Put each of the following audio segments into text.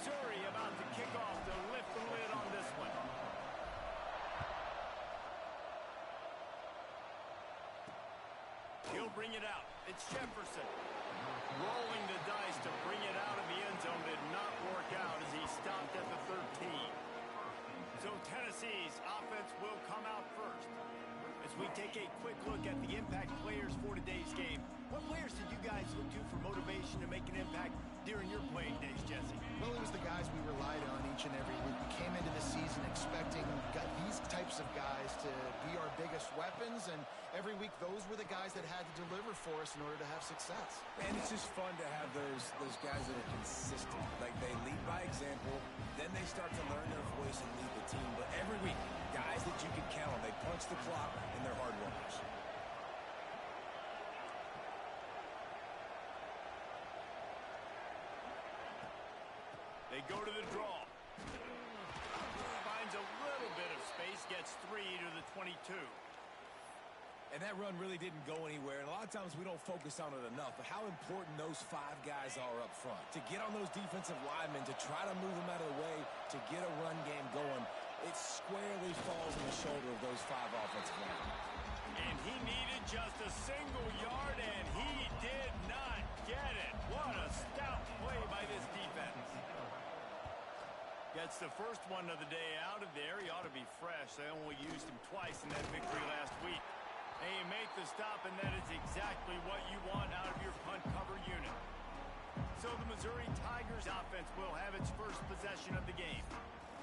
Missouri about to kick off to lift the lid on this one. He'll bring it out. It's Jefferson. Rolling the dice to bring it out of the end zone did not work out as he stopped at the 13. So Tennessee's offense will come out first. As we take a quick look at the impact players for today's game, what players did you guys look to for motivation to make an impact during your playing days, Jesse? Well, it was the guys we relied on each and every week. We came into the season expecting these types of guys to be our biggest weapons, and every week those were the guys that had to deliver for us in order to have success. And it's just fun to have those guys that are consistent. Like, they lead by example, then they start to learn their voice and lead the team. But every week, guys that you can count on, they punch the clock, and they're hard workers. They go to the draw. Finds a little bit of space, gets 3 to the 22. And that run really didn't go anywhere. And a lot of times we don't focus on it enough. But how important those 5 guys are up front. To get on those defensive linemen, to try to move them out of the way, to get a run game going, it squarely falls on the shoulder of those 5 offensive linemen. And he needed just a single yard, and he did not get it. What a stout play by this defense. Gets the first one of the day out of there. He ought to be fresh. They only used him twice in that victory last week. And you make the stop, and that is exactly what you want out of your punt cover unit. So the Missouri Tigers offense will have its first possession of the game.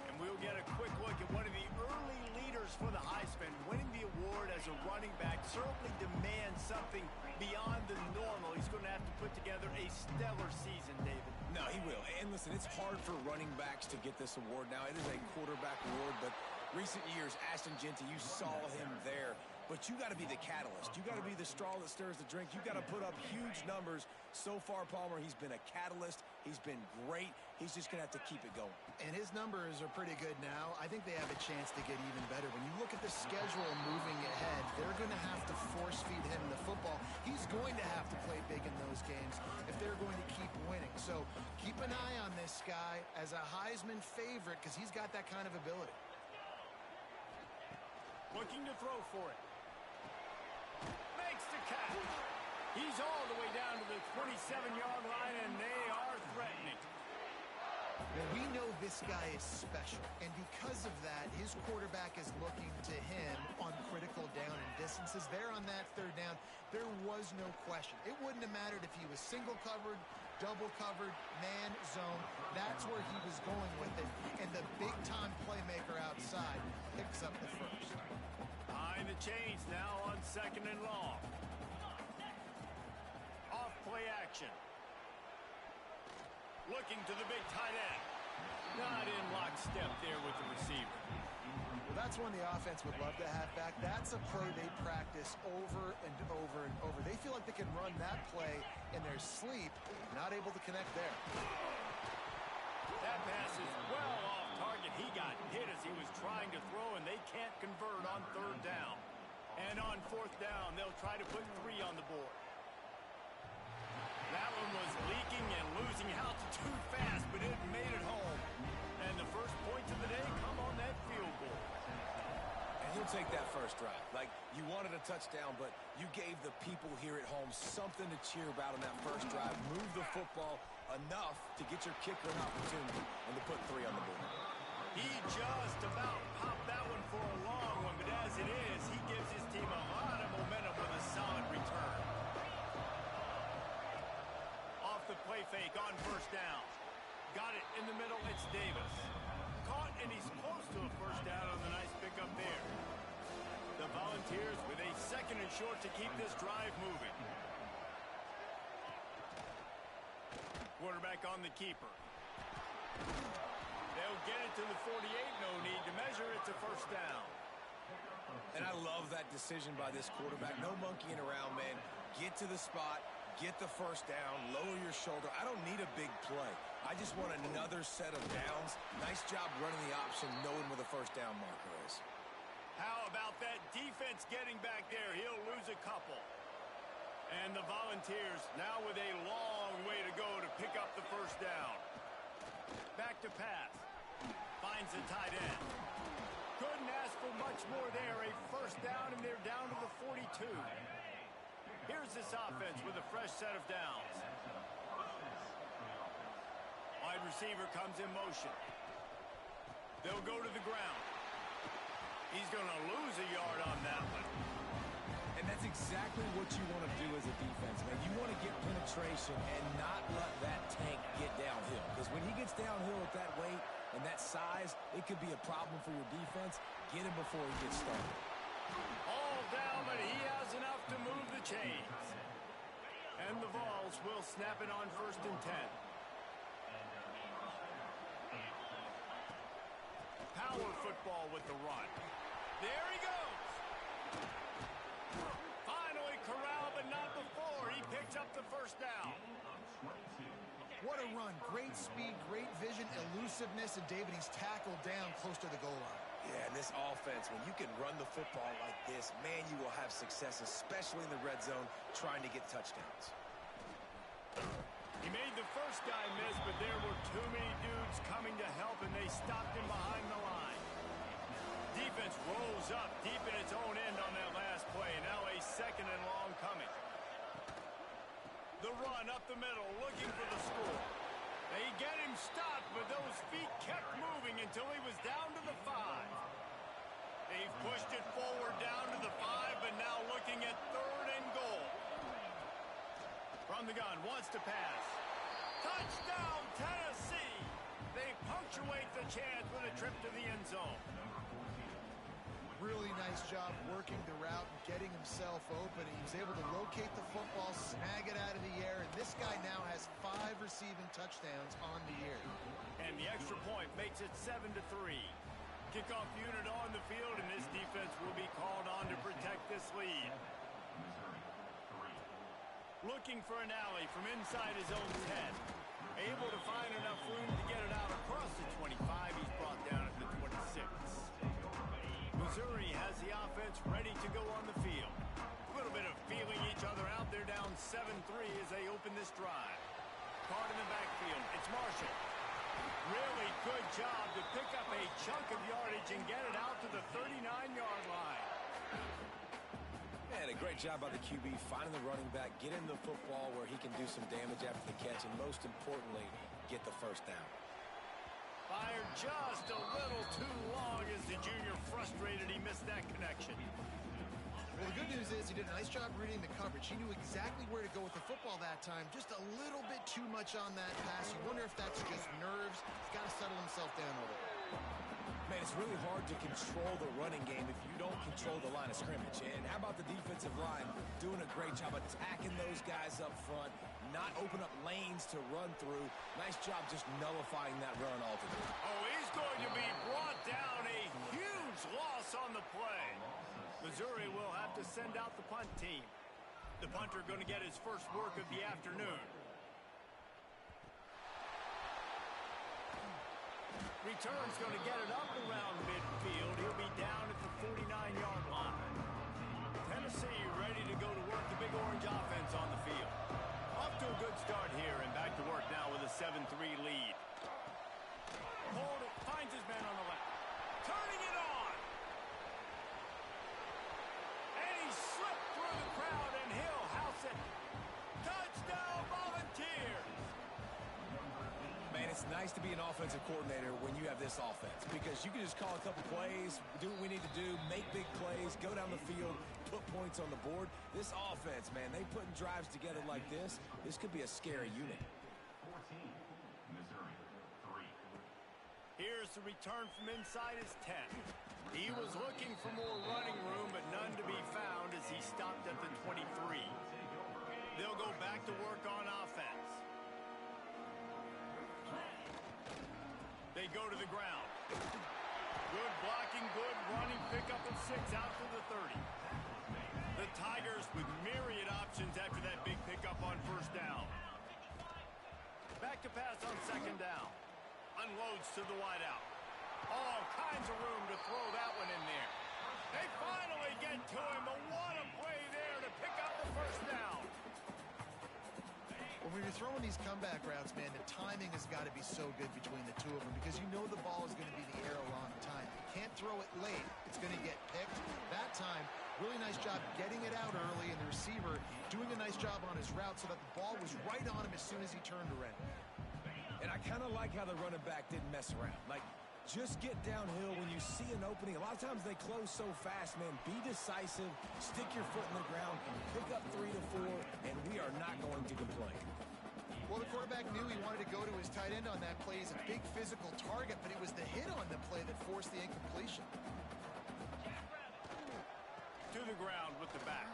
And we'll get a quick look at one of the early leaders for the Heisman. Winning the award as a running back certainly demands something beyond the normal. He's going to have to put together a stellar season, David. No, he will. And listen, it's hard for running backs to get this award now. It is a quarterback award, but recent years, Ashton Jeanty, you saw him there. But you got to be the catalyst. You got to be the straw that stirs the drink. You got to put up huge numbers. So far, Palmer, he's been a catalyst. He's been great. He's just going to have to keep it going. And his numbers are pretty good now. I think they have a chance to get even better. When you look at the schedule moving ahead, they're going to have to force feed him the football. He's going to have to play big in those games if they're going to keep winning. So keep an eye on this guy as a Heisman favorite because he's got that kind of ability. Looking to throw for it. Makes the catch. He's all the way down to the 27-yard line, and they are threatening. Well, we know this guy is special, and because of that, his quarterback is looking to him on critical down and distances. There on that 3rd down, there was no question. It wouldn't have mattered if he was single covered, double covered, man, zone. That's where he was going with it, and the big-time playmaker outside picks up the first. Behind the chains now on 2nd and long. Off play action. Looking to the big tight end. Not in lockstep there with the receiver. Well, that's one the offense would love to have back. That's a play they practice over and over and over. They feel like they can run that play in their sleep, not able to connect there. That pass is well off target. He got hit as he was trying to throw, and they can't convert on 3rd down. And on 4th down, they'll try to put 3 on the board. That one was leaking and losing altitude fast, but it made it home. And the first points of the day come on that field goal. And he'll take that first drive. Like, you wanted a touchdown, but you gave the people here at home something to cheer about on that first drive. Move the football enough to get your kicker an opportunity and to put 3 on the board. He just about popped that one for a long one, but as it is, he gives his team a lot of momentum with a solid return. Off the play fake on 1st down. Got it in the middle, it's Davis. Caught, and he's close to a 1st down on the nice pickup there. The Volunteers with a 2nd and short to keep this drive moving. Quarterback on the keeper. They'll get it to the 48, no need to measure, it's a 1st down. And I love that decision by this quarterback. No monkeying around, man. Get to the spot, get the 1st down, lower your shoulder. I don't need a big play. I just want another set of downs. Nice job running the option, knowing where the 1st down marker is. How about that defense getting back there? He'll lose a couple. And the Volunteers now with a long way to go to pick up the 1st down. Back to pass. Finds the tight end. Couldn't ask for much more there. A first down, and they're down to the 42. Here's this offense with a fresh set of downs. Wide receiver comes in motion. They'll go to the ground. He's going to lose a yard on that one. And that's exactly what you want to do as a defense, man. You want to get penetration and not let that tank get downhill. Because when he gets downhill at that weight and that size, it could be a problem for your defense. Get him before he gets started. All down, but he has enough to move the chains. And the Vols will snap it on 1st and 10. Power football with the run. There he goes. Finally corralled, but not before. He picks up the first down. What a run. Great speed, great vision, elusiveness, and David, he's tackled down close to the goal line. Yeah, and this offense, when you can run the football like this, man, you will have success, especially in the red zone, trying to get touchdowns. He made the first guy miss, but there were too many dudes coming to help, and they stopped him behind the line. Defense rolls up deep in its own end on that last play. Now a 2nd and long coming. The run up the middle, looking for the score. They get him stopped, but those feet kept moving until he was down to the 5. They've pushed it forward down to the 5, but now looking at 3rd and goal. From the gun, wants to pass. Touchdown, Tennessee! They punctuate the chance with a trip to the end zone. Really nice job working the route and getting himself open. He was able to locate the football, snag it out of the air, and this guy now has 5 receiving touchdowns on the year. And the extra point makes it 7-3. Kickoff unit on the field, and this defense will be called on to protect this lead. Looking for an alley from inside his own 10. Able to find enough room to get it out across the 25. He's brought down at the 26. Missouri has the offense ready to go on the field. A little bit of feeling each other out. They're down 7-3 as they open this drive. Caught in the backfield. It's Marshall. Really good job to pick up a chunk of yardage and get it out to the 39-yard line. And a great job by the QB finding the running back, getting the football where he can do some damage after the catch, and most importantly, get the first down. Fired just a little too long as the junior frustrated. He missed that connection. Well, the good news is he did a nice job reading the coverage. He knew exactly where to go with the football that time. Just a little bit too much on that pass. You wonder if that's just nerves. He's got to settle himself down a little bit. Man, it's really hard to control the running game if you don't control the line of scrimmage. And how about the defensive line doing a great job attacking those guys up front, not open up lanes to run through. Nice job just nullifying that run altogether. Oh, he's going to be brought down. A huge loss on the play. Missouri will have to send out the punt team. The punter going to get his first work of the afternoon. Return's going to get it up around midfield. He'll be down at the 49-yard line. Tennessee ready to go to work the Big Orange offense on the field. Off to a good start here and back to work now with a 7-3 lead. Hold it, finds his man on the left. Turning it on. And he slipped through the crowd and he'll house it. Touchdown Volunteers. Man, it's nice to be an offensive coordinator when you have this offense because you can just call a couple plays, do what we need to do, make big plays, go down the field, put points on the board. This offense, man, they putting drives together like this. This could be a scary unit. 14, Missouri, 3. Here's the return from inside his 10. He was looking for more running room, but none to be found as he stopped at the 23. They'll go back to work on offense. They go to the ground. Good blocking, good running, pickup of 6 out to the 30. The Tigers with myriad options after that big pickup on first down. Back to pass on second down. Unloads to the wideout. All kinds of room to throw that one in there. They finally get to him, but what a play there to pick up the first down. When we you're throwing these comeback routes, man, the timing has got to be so good between the two of them because you know the ball is going to be the air a long time. You can't throw it late. It's going to get picked. That time, really nice job getting it out early, and the receiver doing a nice job on his route so that the ball was right on him as soon as he turned around. And I kind of like how the running back didn't mess around. Like, just get downhill when you see an opening. A lot of times they close so fast, man. Be decisive, stick your foot in the ground, pick up 3 to 4, and we are not going to complain. Well, the quarterback knew he wanted to go to his tight end on that play. He's a big physical target, but it was the hit on the play that forced the incompletion. To the ground with the back.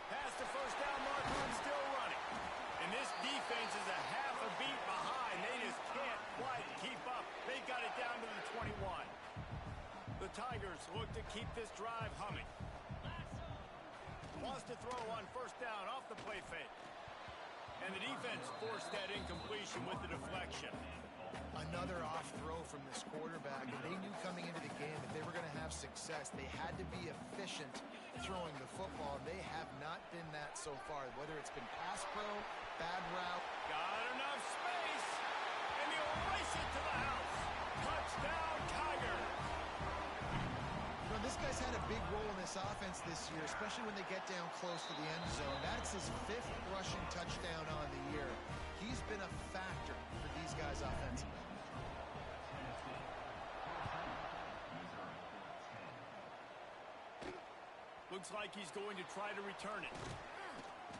Pass to first down, Marcon still running. And this defense is a half a beat behind. They just can't quite keep up. They got it down to the 21. The Tigers look to keep this drive humming. Wants to throw on first down off the play fake. And the defense forced that incompletion with the deflection. Another off throw from this quarterback, and they knew coming into the game that they were going to have success. They had to be efficient throwing the football. They have not been that so far, whether it's been pass pro, bad route. Got enough space, and he'll race it to the house. Touchdown, Tigers. You know, this guy's had a big role in this offense this year, especially when they get down close to the end zone. That's his 5th rushing touchdown on the year. He's been a factor for these guys offensively. Looks like he's going to try to return it.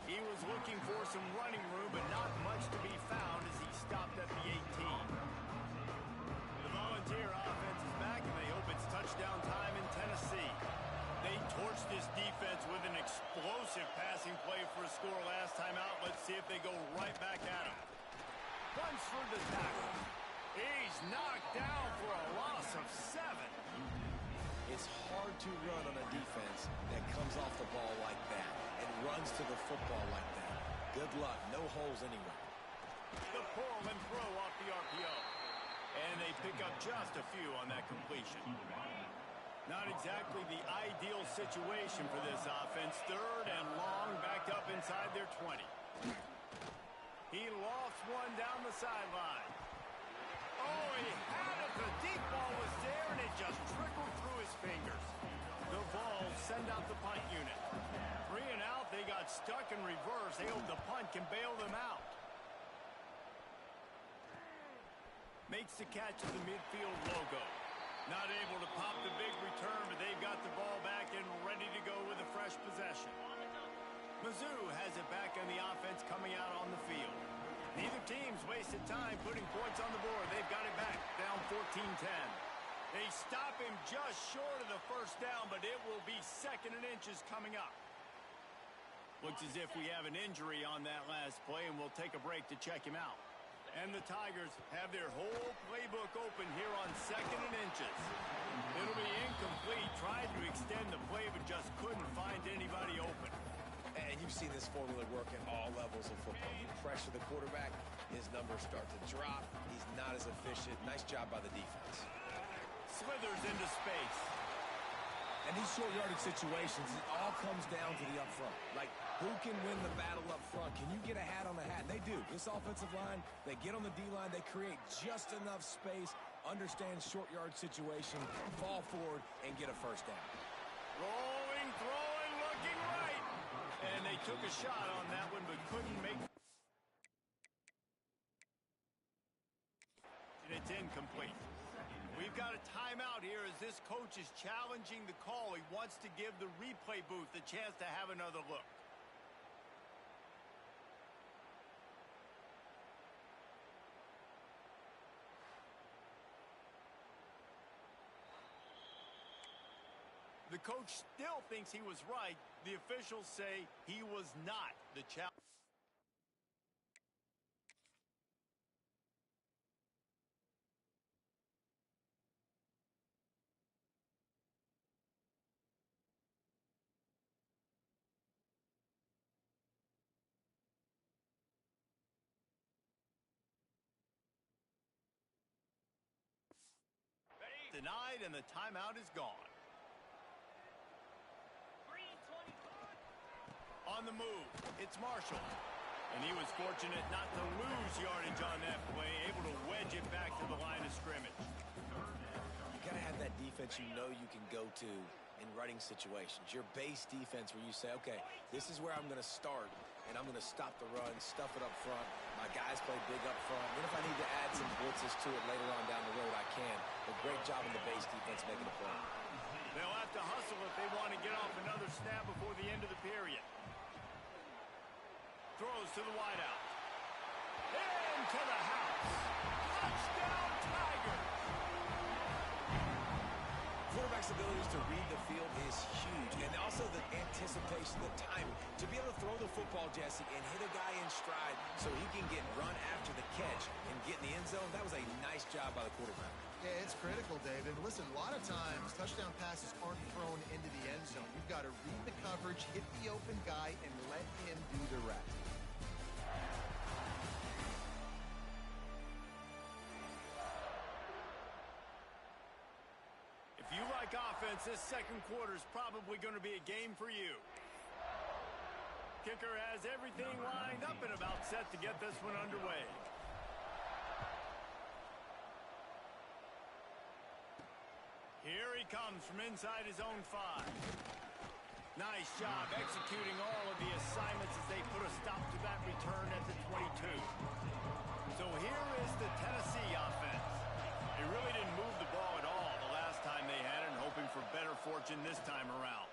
He was looking for some running room, but not much to be found as he stopped at the 18. The Volunteer offense is back, and they hope it's touchdown time in Tennessee. They torched this defense with an explosive passing play for a score last time out. Let's see if they go right back at him. Runs for the tackle. He's knocked down for a loss of 7. It's hard to run on a defense that comes off the ball like that and runs to the football like that. Good luck. No holes anywhere. The pull and throw off the RPO. And they pick up just a few on that completion. Not exactly the ideal situation for this offense. 3rd and long, backed up inside their 20. He lofts one down the sideline. Oh, he had it. The deep ball was there, and it just trickled through his fingers. The Vols send out the punt unit. 3 and out, they got stuck in reverse. They hope the punt can bail them out. Makes the catch of the midfield logo. Not able to pop the big return, but they've got the ball back and ready to go with a fresh possession. Mizzou has it back on the offense coming out on the field. Neither team's wasted time putting points on the board. They've got it back, down 14-10. They stop him just short of the first down, but it will be 2nd and inches coming up. Looks as if we have an injury on that last play, and we'll take a break to check him out. And the Tigers have their whole playbook open here on 2nd and inches. It'll be incomplete. Tried to extend the play, but just couldn't find anybody open. And you've seen this formula work at all levels of football. You pressure the quarterback, his numbers start to drop. He's not as efficient. Nice job by the defense. Slithers into space. And these short yardage situations, it all comes down to the up front. Like, who can win the battle up front? Can you get a hat on the hat? They do. This offensive line, they get on the D-line, they create just enough space, understand short yard situation, fall forward, and get a first down. Rolling, throwing, looking right. And they took a shot on that one, but couldn't make it. And it's incomplete. We've got a timeout here as this coach is challenging the call. He wants to give the replay booth a chance to have another look. The coach still thinks he was right. The officials say he was not. The challenge. Denied, and the timeout is gone. On the move, it's Marshall. And he was fortunate not to lose yardage on that play, able to wedge it back to the line of scrimmage. You got to have that defense you know you can go to in running situations. Your base defense where you say, okay, this is where I'm going to start, and I'm going to stop the run, stuff it up front. My guys play big up front. Then if I need to add some blitzes to it later on down the road, I can. But great job in the base defense making a play. They'll have to hustle if they want to get off another snap before the end of the period. Throws to the wideout. Into the house. Touchdown, Tigers! Quarterback's abilities to read the field is huge, and also the anticipation, the timing. To be able to throw the football, Jesse, and hit a guy in stride so he can get run after the catch and get in the end zone, that was a nice job by the quarterback. Yeah, it's critical, David. Listen, a lot of times touchdown passes aren't thrown into the end zone. You've got to read the coverage, hit the open guy, and let him do the rest. If you like offense, this second quarter is probably going to be a game for you. Kicker has everything lined up and about set to get this one underway. Here he comes from inside his own 5. Nice job executing all of the assignments as they put a stop to that return at the 22. So here is the Tennessee offense. They really didn't move the ball at all the last time they had it, and hoping for better fortune this time around.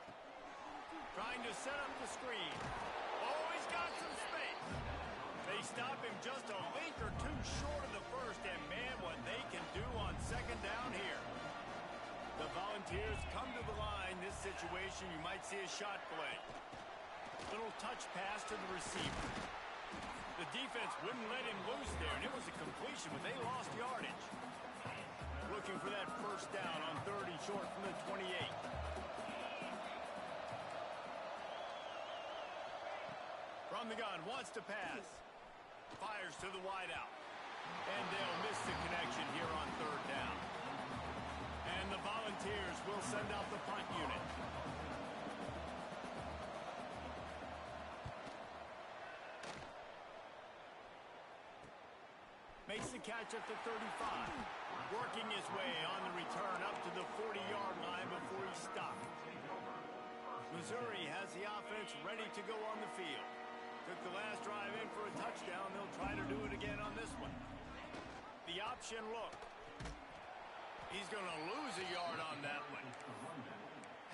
Trying to set up the screen. Oh, he's got some space. They stop him just a link or two short of the first, and man, what they can do on second down here. The Volunteers come to the line. This situation, you might see a shot play. Little touch pass to the receiver. The defense wouldn't let him loose there, and it was a completion, but they lost yardage. Looking for that first down on 3rd and short from the 28. From the gun, wants to pass. Fires to the wideout. And they'll miss the connection here on 3rd down. And the Volunteers will send out the punt unit. Makes the catch at the 35. Working his way on the return up to the 40-yard line before he stopped. Missouri has the offense ready to go on the field. Took the last drive in for a touchdown. They'll try to do it again on this one. The option look. He's going to lose a yard on that one.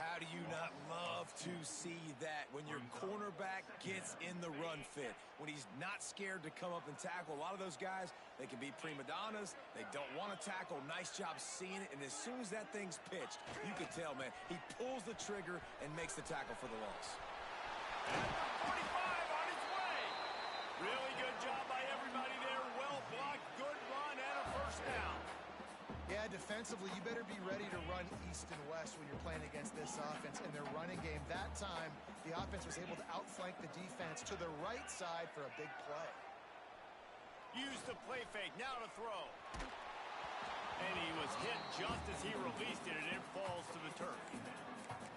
How do you not love to see that when your cornerback gets in the run fit, when he's not scared to come up and tackle? A lot of those guys, they can be prima donnas. They don't want to tackle. Nice job seeing it. And as soon as that thing's pitched, you can tell, man, he pulls the trigger and makes the tackle for the loss. And the 45 on his way. Really good job by everybody there. Well blocked, good run, and a first down. Yeah, defensively, you better be ready to run east and west when you're playing against this offense and their running game. That time, the offense was able to outflank the defense to the right side for a big play. Use the play fake, now to throw. And he was hit just as he released it, and it falls to the turf.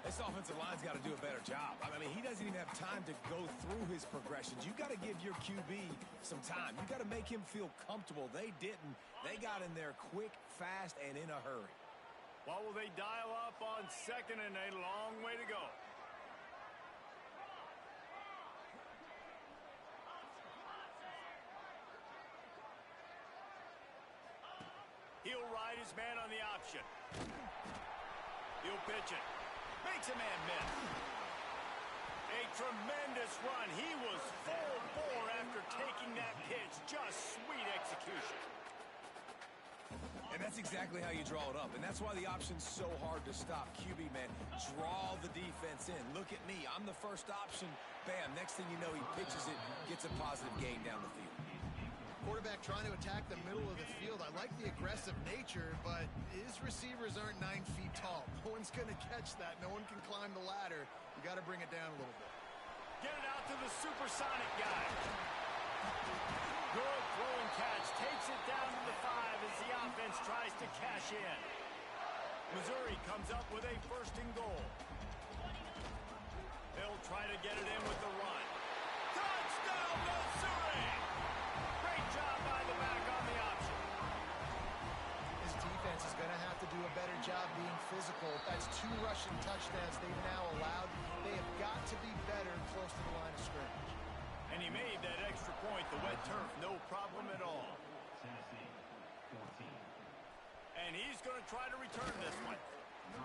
This offensive line's got to do a better job. I mean, he doesn't even have time to go through his progressions. You got to give your QB some time. You got to make him feel comfortable. They didn't. They got in there quick, fast, and in a hurry. What will they dial up on 2nd and a long way to go? He'll ride his man on the option. He'll pitch it. Makes a man miss. A tremendous run. He was full bore after taking that pitch. Just sweet execution. And that's exactly how you draw it up. And that's why the option's so hard to stop. QB, man, draw the defense in. Look at me. I'm the first option. Bam. Next thing you know, he pitches it, gets a positive gain down the field. Quarterback trying to attack the middle of the field. I like the aggressive nature, but his receivers aren't 9 feet tall. No one's going to catch that. No one can climb the ladder. You got to bring it down a little bit. Get it out to the supersonic guy. Good throw and catch. Takes it down to the 5 as the offense tries to cash in. Missouri comes up with a 1st and goal. They'll try to get it in with the run. Touchdown, Missouri! those 2 rushing touchdowns they've now allowed, they have got to be better close to the line of scrimmage. And he made that extra point, the wet turf, no problem at all. Tennessee, 14. And he's going to try to return this one.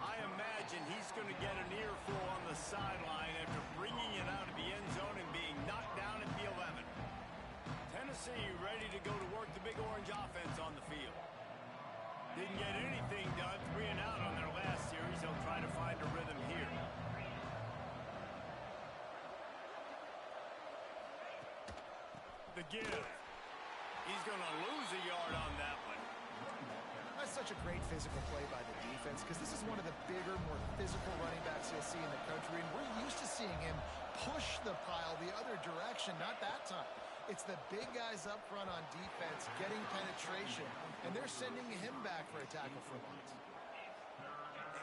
I imagine he's going to get an earful on the sideline after bringing it out of the end zone and being knocked down at the 11. Tennessee ready to go to work the Big Orange offense on the field. Didn't get anything done, 3 and out on their last series. They'll try to find a rhythm here. The give. He's going to lose a yard on that one. That's such a great physical play by the defense because this is one of the bigger, more physical running backs you'll see in the country, and we're used to seeing him push the pile the other direction, not that time. It's the big guys up front on defense getting penetration, and they're sending him back for a tackle for loss.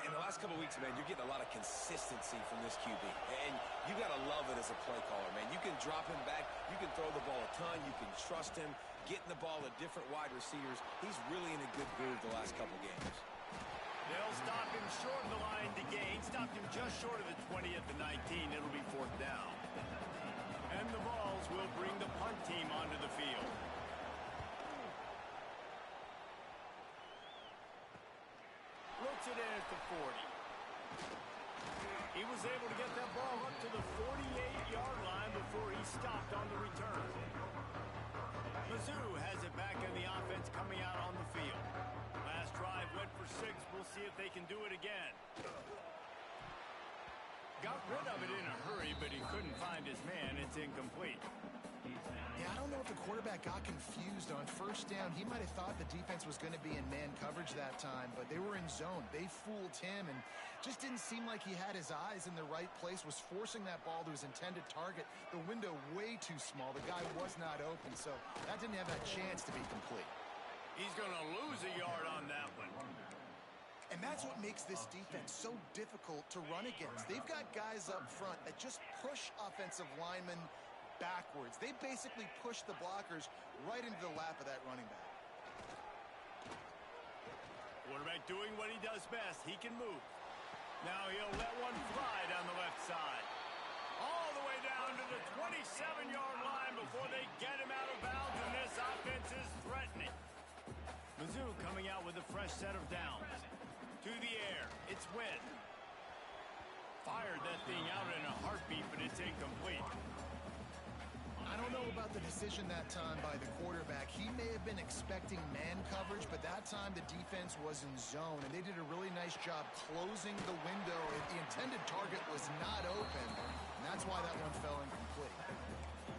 In the last couple of weeks, man, you're getting a lot of consistency from this QB. And you got to love it as a play caller, man. You can drop him back. You can throw the ball a ton. You can trust him, getting the ball at different wide receivers. He's really in a good groove the last couple games. They'll stop him short of the line to gain. Stopped him just short of the 20 at the 19. It'll be 4th down. And the Vols will bring the punt team onto the field. Looks it in at the 40. He was able to get that ball up to the 48-yard line before he stopped on the return. Mizzou has it back in the offense coming out on the field. Last drive went for 6. We'll see if they can do it again. Got rid of it in a hurry, but he couldn't find his man. It's incomplete. Yeah, I don't know if the quarterback got confused on 1st down. He might have thought the defense was going to be in man coverage that time, but they were in zone. They fooled him and just didn't seem like he had his eyes in the right place, was forcing that ball to his intended target. The window way too small. The guy was not open, so that didn't have that chance to be complete. He's going to lose a yard on that one. And that's what makes this defense so difficult to run against. They've got guys up front that just push offensive linemen backwards. They basically push the blockers right into the lap of that running back. Quarterback doing what he does best. He can move. Now he'll let one fly down the left side. All the way down to the 27-yard line before they get him out of bounds, and this offense is threatening. Mizzou coming out with a fresh set of downs. To the air. It's Wynn. Fired that thing out in a heartbeat, but it's incomplete. I don't know about the decision that time by the quarterback. He may have been expecting man coverage, but that time the defense was in zone, and they did a really nice job closing the window. The intended target was not open, and that's why that one fell incomplete.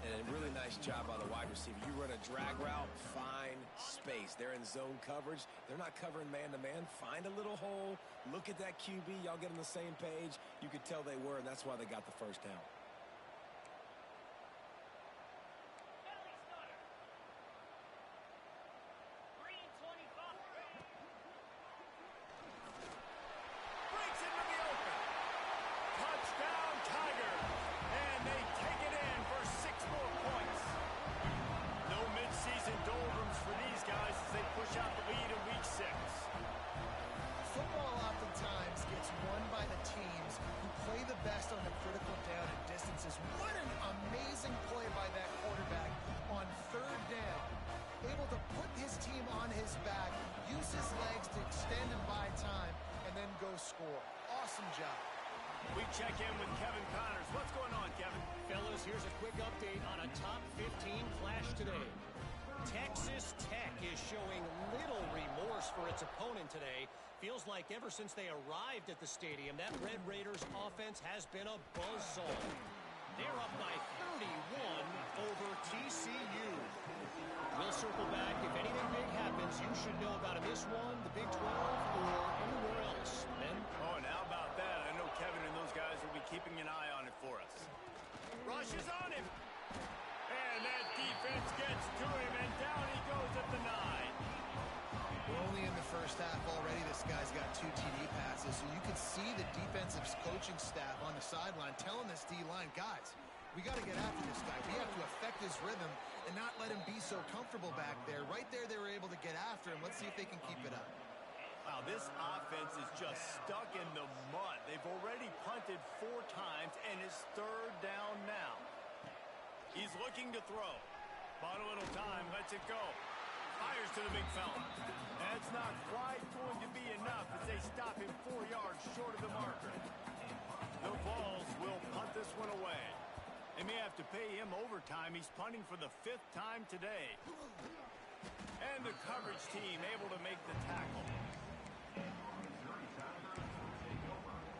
And a really nice job by the wide receiver. You run a drag route, find space. They're in zone coverage. They're not covering man-to-man. Find a little hole. Look at that QB. Y'all get on the same page. You could tell they were, and that's why they got the 1st down. Breaks into the open. Touchdown, Tigers. And they take it in for 6 more points. No midseason doldrums for these guys as they push out the lead in week 6. Football oftentimes gets won by the teams who play the best on the critical down and distances. What an amazing play by that quarterback on 3rd down. Able to put his team on his back, use his legs to extend and buy time, and then go score. Awesome job. We check in with Kevin Connors. What's going on, Kevin? Fellas, here's a quick update on a top 15 clash today. Texas Tech is showing little remorse for its opponent today. Feels like ever since they arrived at the stadium, that Red Raiders offense has been a buzzsaw. They're up by 31 over TCU. We'll circle back. If anything big happens, you should know about in this one, the Big 12, or anywhere else. Ben? Oh, and how about that? I know Kevin and those guys will be keeping an eye on it for us. Rush is on him. And that defense gets to him, and down he goes at the 9. We're only in the 1st half already. This guy's got 2 TD passes, so you could see the defensive coaching staff on the sideline telling this D-line, guys, we got to get after this guy. We have to affect his rhythm and not let him be so comfortable back there. Right there, they were able to get after him. Let's see if they can keep it up. Wow, this offense is just stuck in the mud. They've already punted 4 times, and it's 3rd down now. He's looking to throw. Bought a little time, lets it go. Fires to the big fella. That's not quite going to be enough as they stop him 4 yards short of the marker. The Vols will punt this one away. They may have to pay him overtime. He's punting for the 5th time today. And the coverage team able to make the tackle.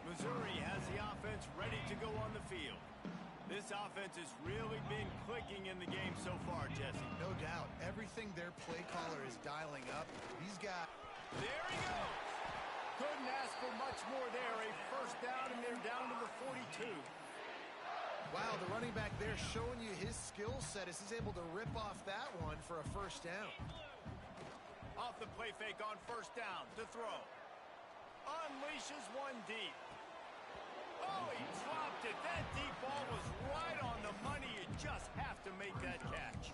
Missouri has the offense ready to go on the field. This offense has really been clicking in the game so far, Jesse. No doubt. Everything their play caller is dialing up. These guys... There he goes. Couldn't ask for much more there. A 1st down, and they're down to the 42. Wow, the running back there showing you his skill set as he's able to rip off that one for a 1st down. Off the play fake on 1st down to throw. Unleashes one deep. Oh, he dropped it. That deep ball was right on the money. You just have to make that catch.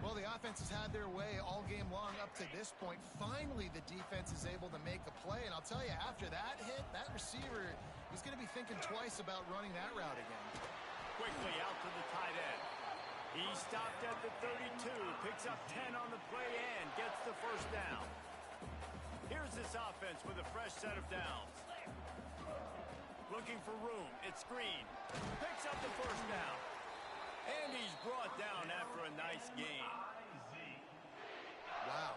Well, the offense has had their way all game long up to this point. Finally, the defense is able to make a play. And I'll tell you, after that hit, that receiver, he's going to be thinking twice about running that route again. Quickly out to the tight end. He stopped at the 32, picks up 10 on the play and gets the 1st down. Here's this offense with a fresh set of downs. Looking for room. It's Green. Picks up the 1st down. And he's brought down after a nice gain. Wow.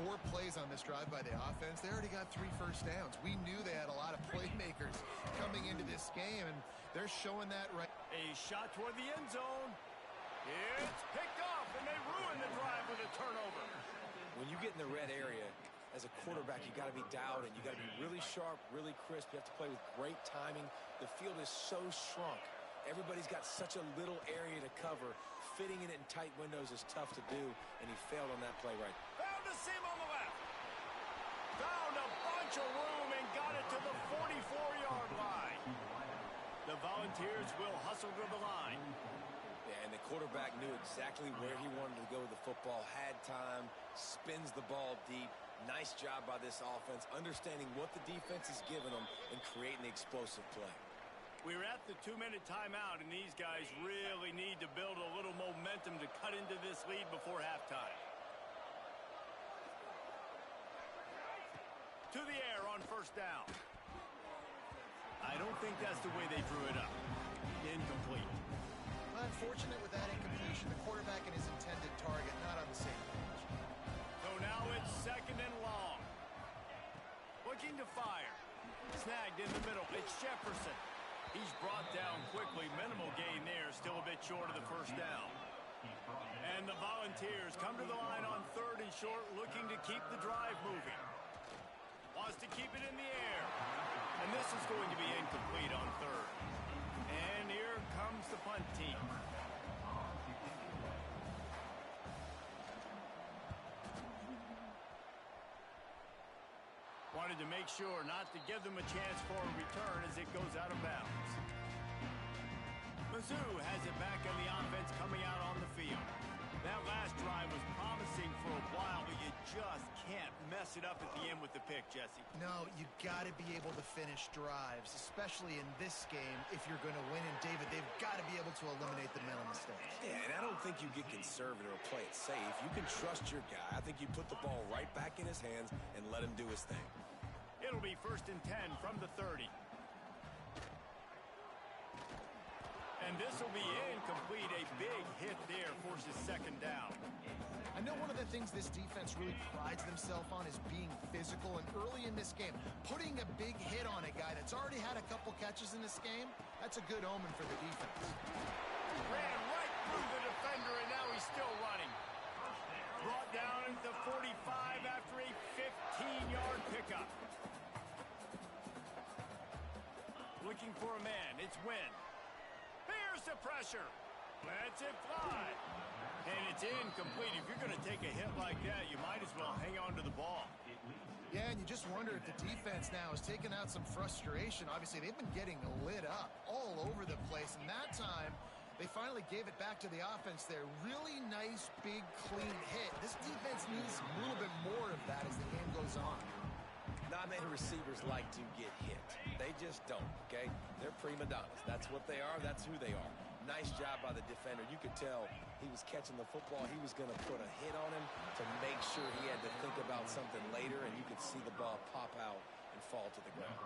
4 plays on this drive by the offense. They already got 3 first downs. We knew they had a lot of playmakers coming into this game, and they're showing that right. A shot toward the end zone. It's picked off, and they ruin the drive with a turnover. When you get in the red area, as a quarterback, you got to be dialed in. You got to be really sharp, really crisp. You have to play with great timing. The field is so shrunk. Everybody's got such a little area to cover. Fitting it in tight windows is tough to do, and he failed on that play right. Found a seam on the left. Found a bunch of room and got it to the 44-yard line. The Volunteers will hustle to the line. Yeah, and the quarterback knew exactly where he wanted to go with the football, had time, spins the ball deep. Nice job by this offense, understanding what the defense is giving them and creating the explosive play. We're at the 2-minute timeout, and these guys really need to build a little momentum to cut into this lead before halftime. To the air on 1st down. I don't think that's the way they drew it up. Incomplete. Unfortunate with that incompletion. The quarterback and his intended target not on the same page. So now it's 2nd and long. Looking to fire. Snagged in the middle. It's Jefferson. He's brought down quickly. Minimal gain there. Still a bit short of the 1st down. And the Volunteers come to the line on 3rd and short, looking to keep the drive moving. Wants to keep it in the air. And this is going to be incomplete on 3rd. And here comes the punt team. Wanted to make sure not to give them a chance for a return as it goes out of bounds. Mizzou has it back on the offense coming out on the field. That last drive was promising for a while, but you just can't mess it up at the end with the pick, Jesse. No, you got to be able to finish drives, especially in this game if you're going to win. And, David, they've got to be able to eliminate the mental mistakes. Yeah, and I don't think you get conservative or play it safe. You can trust your guy. I think you put the ball right back in his hands and let him do his thing. It'll be 1st and 10 from the 30. And this will be incomplete. A big hit there forces 2nd down. I know one of the things this defense really prides themselves on is being physical. And early in this game, putting a big hit on a guy that's already had a couple catches in this game, that's a good omen for the defense. Ran right through the defender, and now he's still running. Brought down at the 45 after a 15-yard pickup. Looking for a man. It's Wynn. Here's the pressure. Lets it fly. And it's incomplete. If you're going to take a hit like that, you might as well hang on to the ball. Yeah, and you just wonder if the defense now is taking out some frustration. Obviously, they've been getting lit up all over the place. And that time, they finally gave it back to the offense there. Really nice, big, clean hit. This defense needs a little bit more of that as the game goes on. Denominator receivers like to get hit. They just don't, okay? They're prima donnas. That's what they are. That's who they are. Nice job by the defender. You could tell he was catching the football. He was going to put a hit on him to make sure he had to think about something later, and you could see the ball pop out and fall to the ground.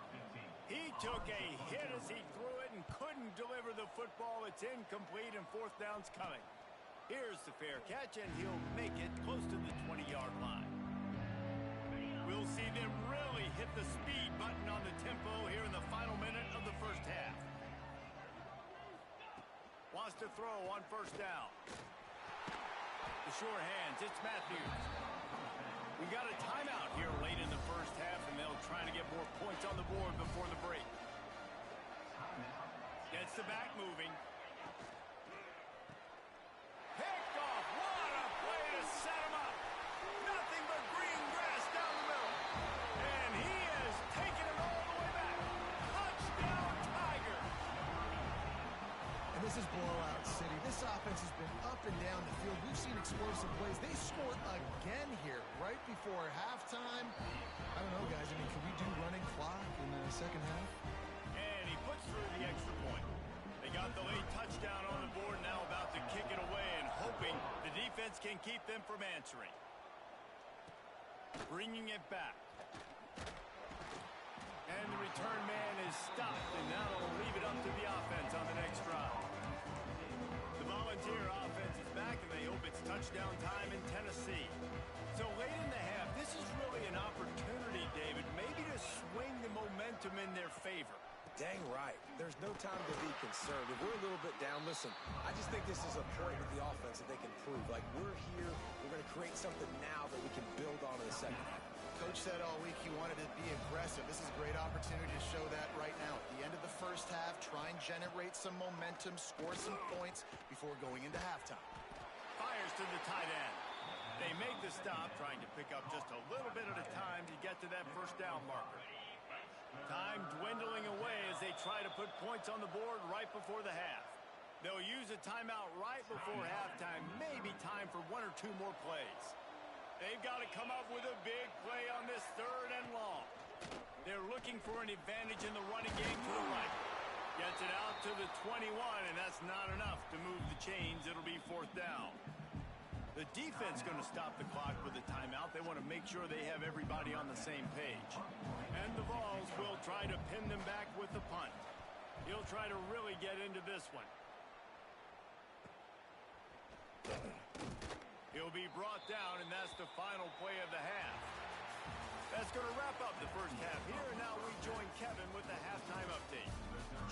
He took a hit as he threw it and couldn't deliver the football. It's incomplete, and fourth down's coming. Here's the fair catch, and he'll make it close to the 20-yard line. We'll see them really hit the speed button on the tempo here in the final minute of the first half. Wants to throw on first down. The sure hands, it's Matthews. We got a timeout here late in the first half, and they'll try to get more points on the board before the break. Gets the back moving. Picked off. What a play to set him up. Nothing but green grass down the middle. And he has taken it all the way back. Touchdown, Tiger. And this is blowout city. This offense has been up and down the field. We've seen explosive plays. They scored again here right before halftime. I don't know, guys. I mean, can we do running clock in the second half? And he puts through the extra point. They got the late touchdown on the board, now about to kick it away and hoping the defense can keep them from answering. Bringing it back. And the return man is stopped, and now they'll leave it up to the offense on the next drive. The Volunteer offense is back, and they hope it's touchdown time in Tennessee. So late in the half, this is really an opportunity, David, maybe to swing the momentum in their favor. Dang right. There's no time to be concerned. If we're a little bit down, listen, I just think this is a point with the offense that they can prove. Like, we're here, we're going to create something now that we can build on in the second half. Coach said all week he wanted to be aggressive. This is a great opportunity to show that right now. At the end of the first half, try and generate some momentum, score some points before going into halftime. Fires to the tight end. They make the stop, trying to pick up just a little bit at a time to get to that first down marker. Time dwindling away as they try to put points on the board right before the half. They'll use a timeout right before halftime. Maybe time for one or two more plays. They've got to come up with a big play on this third and long. They're looking for an advantage in the running game to the right. Gets it out to the 21, and that's not enough to move the chains. It'll be fourth down. The defense going to stop the clock with a timeout. They want to make sure they have everybody on the same page. And the Vols will try to pin them back with the punt. He'll try to really get into this one. He'll be brought down, and that's the final play of the half. That's going to wrap up the first half here. Now we join Kevin with the halftime update.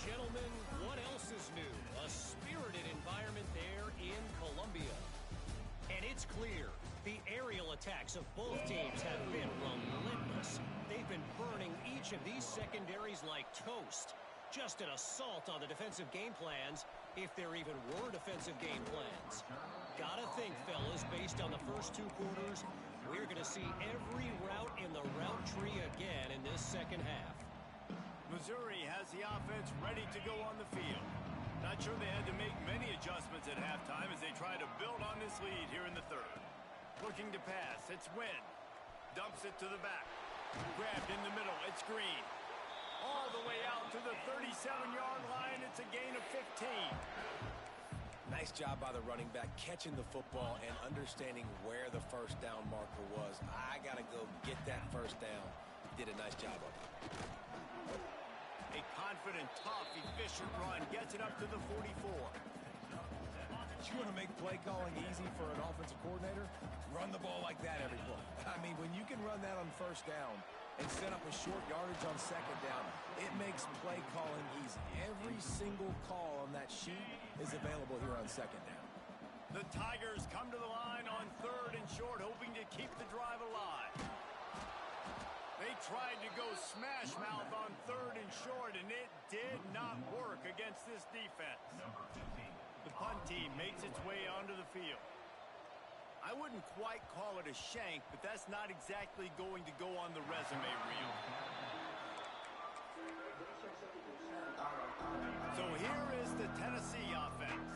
Gentlemen, what else is new? A spirited environment there in Columbia. And it's clear, the aerial attacks of both teams have been relentless. They've been burning each of these secondaries like toast. Just an assault on the defensive game plans, if there even were defensive game plans. Gotta think, fellas, based on the first two quarters, we're going to see every route in the route tree again in this second half. Missouri has the offense ready to go on the field. Not sure they had to make many adjustments at halftime as they try to build on this lead here in the third. Looking to pass, it's Wynn. Dumps it to the back. Grabbed in the middle, it's Green. All the way out to the 37-yard line, it's a gain of 15. Nice job by the running back, catching the football and understanding where the first down marker was. I got to go get that first down. He did a nice job of it. A confident, tough, efficient run gets it up to the 44. You want to make play calling easy for an offensive coordinator? Run the ball like that every play. I mean, when you can run that on first down and set up a short yardage on second down, it makes play calling easy. Every single call on that sheet is available here on second down. The Tigers come to the line on third and short, hoping to keep the drive alive. They tried to go smash mouth on third and short, and it did not work against this defense. The punt team makes its way onto the field. I wouldn't quite call it a shank, but that's not exactly going to go on the resume reel. So here is the Tennessee offense.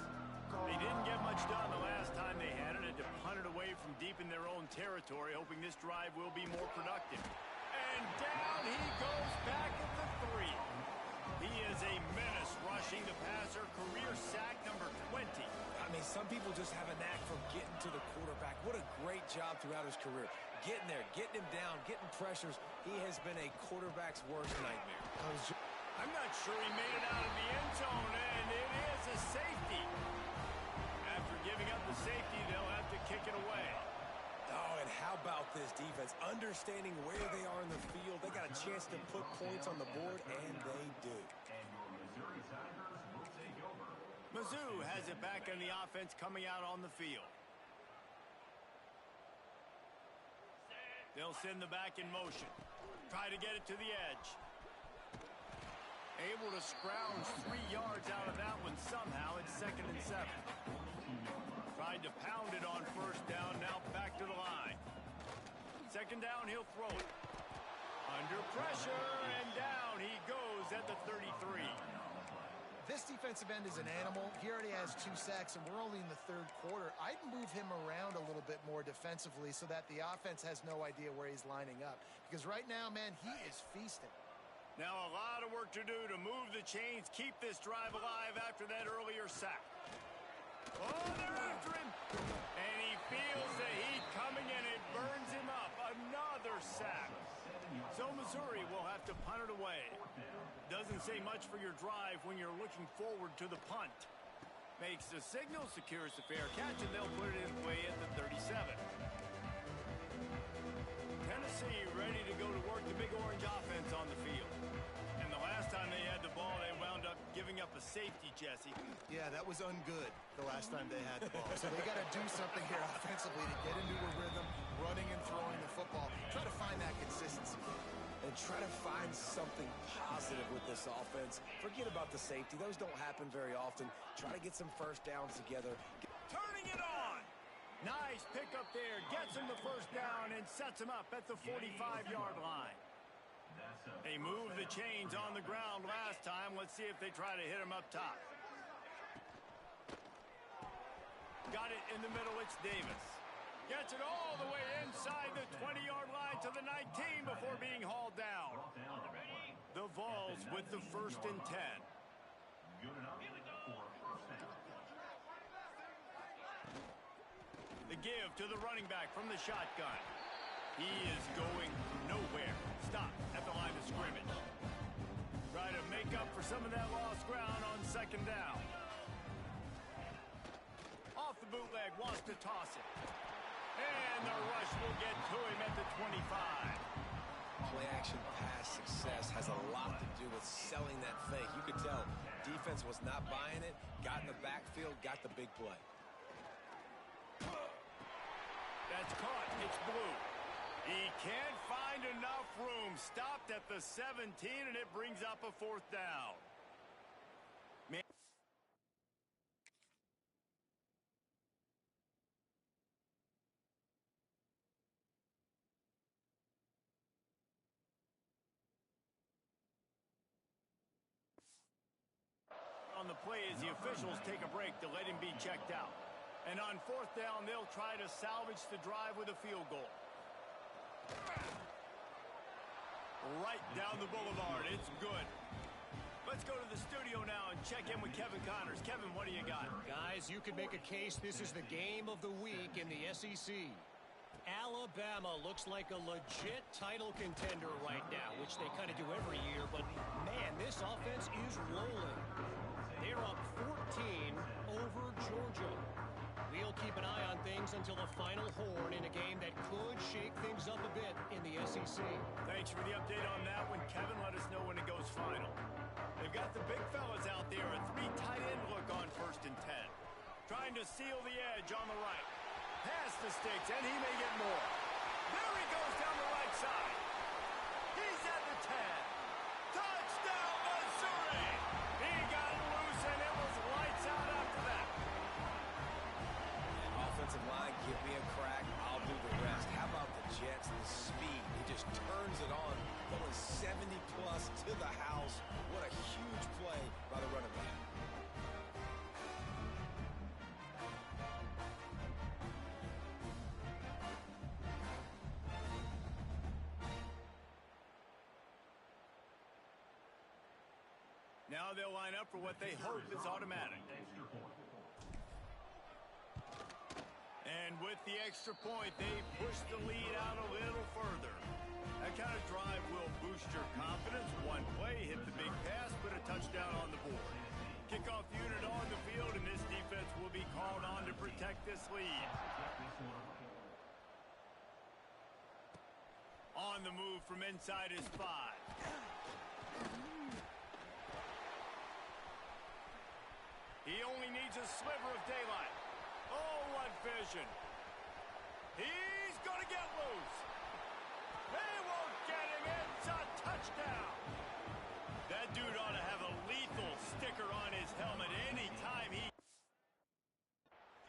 They didn't get much done the last time they had it to punt it away from deep in their own territory, hoping this drive will be more productive. And And down he goes back at the 3. He is a menace rushing the passer, career sack number 20. I mean, some people just have a knack for getting to the quarterback. What a great job throughout his career. Getting there, getting him down, getting pressures. He has been a quarterback's worst nightmare. I'm not sure he made it out of the end zone, and it is a safety. After giving up the safety, they'll have to kick it away. Oh, and how about this defense? Understanding where they are in the field. They got a chance to put points on the board, and they do. And your Missouri Tigers will take over. Mizzou has it back on the offense coming out on the field. They'll send the back in motion. Try to get it to the edge. Able to scrounge 3 yards out of that one somehow. It's 2nd and 7. Tried to pound it on first down. Now back to the line. 2nd down, he'll throw it. Under pressure, and down he goes at the 33. This defensive end is an animal. He already has 2 sacks, and we're only in the 3rd quarter. I'd move him around a little bit more defensively so that the offense has no idea where he's lining up. Because right now, man, he is feasting. Now a lot of work to do to move the chains, keep this drive alive after that earlier sack. Oh, they're after him. And he feels the heat coming, and it burns him up. Another sack. So Missouri will have to punt it away. Doesn't say much for your drive when you're looking forward to the punt. Makes the signal, secures the fair catch, and they'll put it in play at the 37. Tennessee ready to go to work the Big Orange offense on the field. And the last time they had the ball, they wound up giving up a safety, Jesse. Yeah, that was ungood the last time they had the ball. So they got to do something here offensively to get into a rhythm, running and throwing the football. Try to find that consistency. And try to find something positive with this offense. Forget about the safety. Those don't happen very often. Try to get some first downs together. Turning it on. Nice pick up there. Gets him the first down and sets him up at the 45-yard line. They moved the chains on the ground last time. Let's see if they try to hit him up top. Got it in the middle. It's Davis. Gets it all the way inside the 20-yard line to the 19 before being hauled down. The Vols with the 1st and 10. Good enough for first down. The give to the running back from the shotgun. He is going nowhere. Stop at the line of scrimmage. Try to make up for some of that lost ground on 2nd down. Off the bootleg, wants to toss it. And the rush will get to him at the 25. Play-action pass success has a lot to do with selling that fake. You could tell defense was not buying it, got in the backfield, got the big play. That's caught. It's blue. He can't find enough room. Stopped at the 17, and it brings up a 4th down. On the play as the officials take a break to let him be checked out. And on 4th down, they'll try to salvage the drive with a field goal. Right down the boulevard. It's good. Let's go to the studio now and check in with Kevin Connors. Kevin, what do you got? Guys, you could make a case this is the game of the week in the SEC. Alabama looks like a legit title contender right now, which they kind of do every year. But, man, this offense is rolling. They're up 14 over Georgia. We'll keep an eye on things until the final horn in a game that could shake things up a bit in the SEC. Thanks for the update on that one, Kevin. Let us know when it goes final. They've got the big fellas out there. A 3 tight end look on 1st and 10. Trying to seal the edge on the right. Past the sticks, and he may get more. There he goes down the right side. He's at the 10. Touchdown, Missouri! He got loose, and it was lights out after that. Offensive line, give me a crack, I'll do the rest. How about the Jets, the speed? He just turns it on, going 70-plus to the house. What a huge play by the running back. Now they'll line up for what they hope is automatic. And with the extra point, they push the lead out a little further. That kind of drive will boost your confidence. One play, hit the big pass, put a touchdown on the board. Kickoff unit on the field, and this defense will be called on to protect this lead. On the move from inside his 5. He only needs a sliver of daylight. Oh, what vision. He's going to get loose. They won't get him. It's a touchdown. That dude ought to have a lethal sticker on his helmet anytime he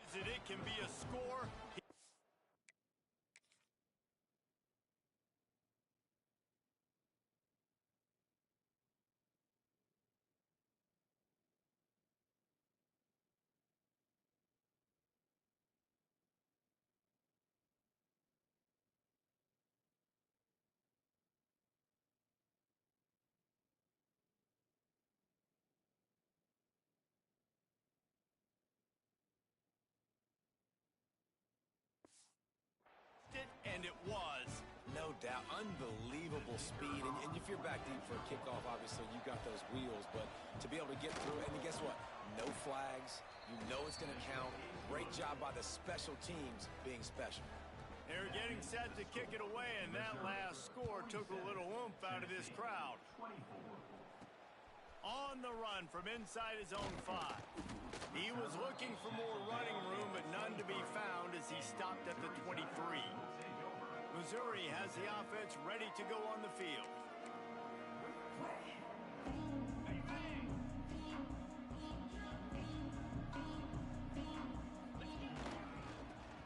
uses it. It can be a score. And it was. No doubt. Unbelievable speed. And if you're back deep for a kickoff, obviously, you got those wheels. But to be able to get through it, and guess what? No flags. You know it's going to count. Great job by the special teams being special. They're getting set to kick it away, and that last score took a little oomph out of this crowd. On the run from inside his own 5. He was looking for more running room, but none to be found as he stopped at the 23. Missouri has the offense ready to go on the field.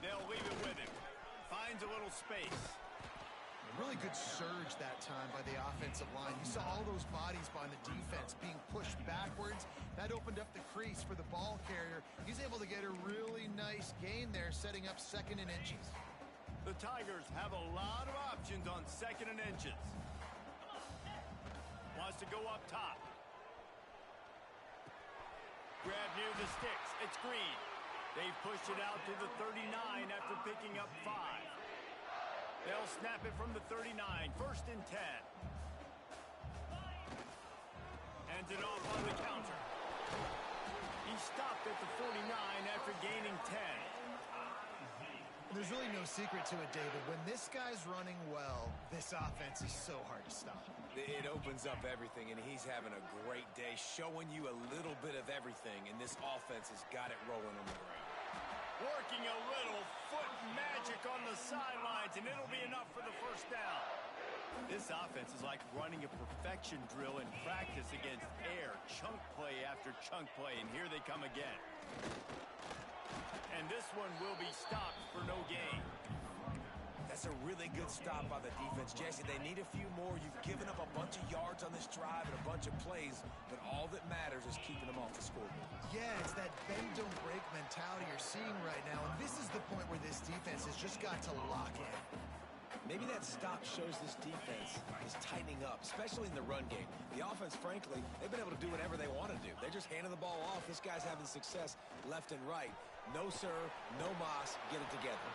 They'll leave it with him. Finds a little space. A really good surge that time by the offensive line. You saw all those bodies by the defense being pushed backwards. That opened up the crease for the ball carrier. He's able to get a really nice gain there, setting up 2nd and inches. The Tigers have a lot of options on 2nd and inches. Wants to go up top. Grab near the sticks. It's Green. They've pushed it out to the 39 after picking up 5. They'll snap it from the 39. 1st and 10. Hands it off on the counter. He stopped at the 49 after gaining 10. There's really no secret to it, David. When this guy's running well, this offense is so hard to stop. It opens up everything, and he's having a great day, showing you a little bit of everything, and this offense has got it rolling on the ground. Working a little foot magic on the sidelines, and it'll be enough for the 1st down. This offense is like running a perfection drill in practice against air. Chunk play after chunk play, and here they come again. And this one will be stopped for no gain. That's a really good stop by the defense. Jesse, they need a few more. You've given up a bunch of yards on this drive and a bunch of plays, but all that matters is keeping them off the scoreboard. Yeah, it's that bend, don't break mentality you're seeing right now, and this is the point where this defense has just got to lock in. Maybe that stop shows this defense is tightening up, especially in the run game. The offense, frankly, they've been able to do whatever they want to do. They're just handing the ball off. This guy's having success left and right. No, sir, no mas, get it together.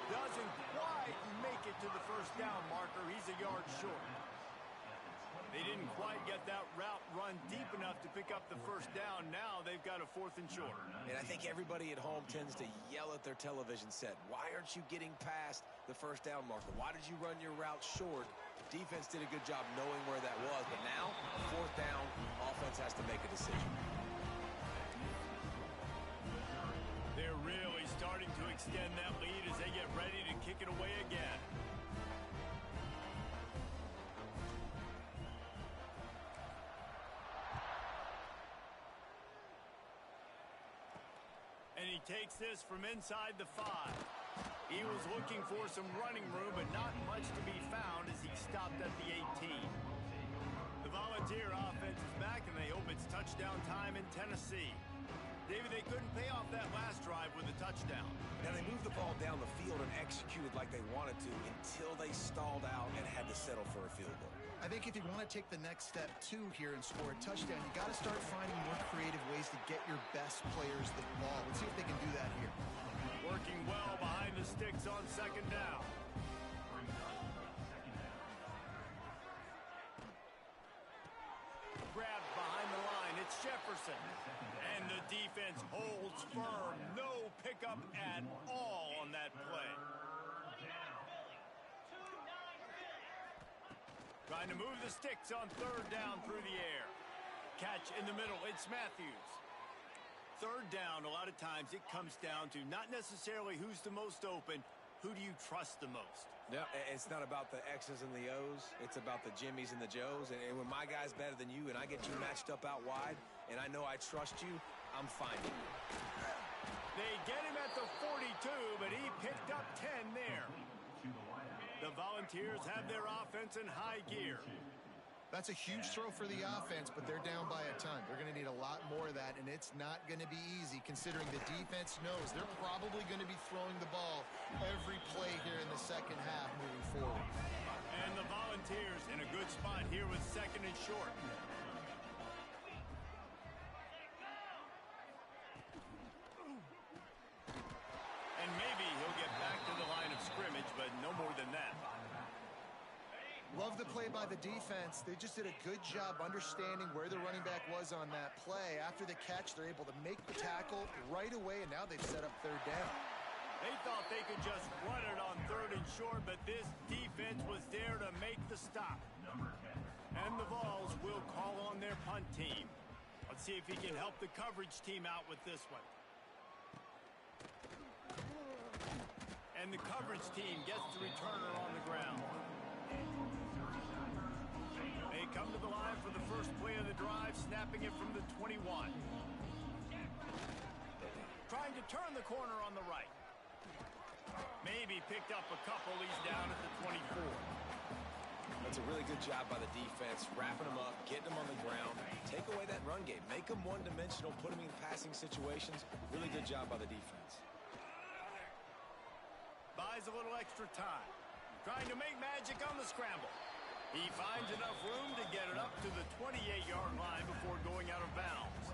Doesn't quite make it to the 1st down marker. He's a yard short. They didn't quite get that route run deep enough to pick up the 1st down. Now they've got a 4th and short. And I think everybody at home tends to yell at their television set. Why aren't you getting past the 1st down marker? Why did you run your route short? Defense did a good job knowing where that was. But now, 4th down, offense has to make a decision. They're really starting to extend that lead as they get ready to kick it away again. And he takes this from inside the 5. He was looking for some running room, but not much to be found as he stopped at the 18. The Volunteer offense is back, and they hope it's touchdown time in Tennessee. David, they couldn't pay off that last drive with a touchdown. Now, they moved the ball down the field and executed like they wanted to until they stalled out and had to settle for a field goal. I think if you want to take the next step, too, here and score a touchdown, you got to start finding more creative ways to get your best players the ball. Let's see if they can do that here. Working well behind the sticks on second down. Grabbed behind the line. It's Jefferson. And the defense holds firm. No pickup at all on that play. Trying to move the sticks on third down through the air. Catch in the middle. It's Matthews. Third down, a lot of times it comes down to not necessarily who's the most open, who do you trust the most? No, it's not about the X's and the O's. It's about the Jimmies and the Joes. And when my guy's better than you and I get you matched up out wide and I know I trust you, I'm finding you. They get him at the 42, but he picked up 10 there. The Volunteers have their offense in high gear. That's a huge throw for the offense, but they're down by a ton. They're going to need a lot more of that, and it's not going to be easy considering the defense knows they're probably going to be throwing the ball every play here in the second half moving forward. And the Volunteers in a good spot here with second and short. And maybe he'll get back to the line of scrimmage, but no more than that. Love the play by the defense. They just did a good job understanding where the running back was on that play. After the catch, they're able to make the tackle right away, and now they've set up third down. They thought they could just run it on third and short, but this defense was there to make the stop. And the Vols will call on their punt team. Let's see if he can help the coverage team out with this one. And the coverage team gets the returner on the ground. They come to the line for the first play of the drive, snapping it from the 21. Trying to turn the corner on the right. Maybe picked up a couple. He's down at the 24. That's a really good job by the defense, wrapping them up, getting them on the ground. Take away that run game. Make them one-dimensional, put them in passing situations. Really good job by the defense. Buys a little extra time. Trying to make magic on the scramble. He finds enough room to get it up to the 28-yard line before going out of bounds.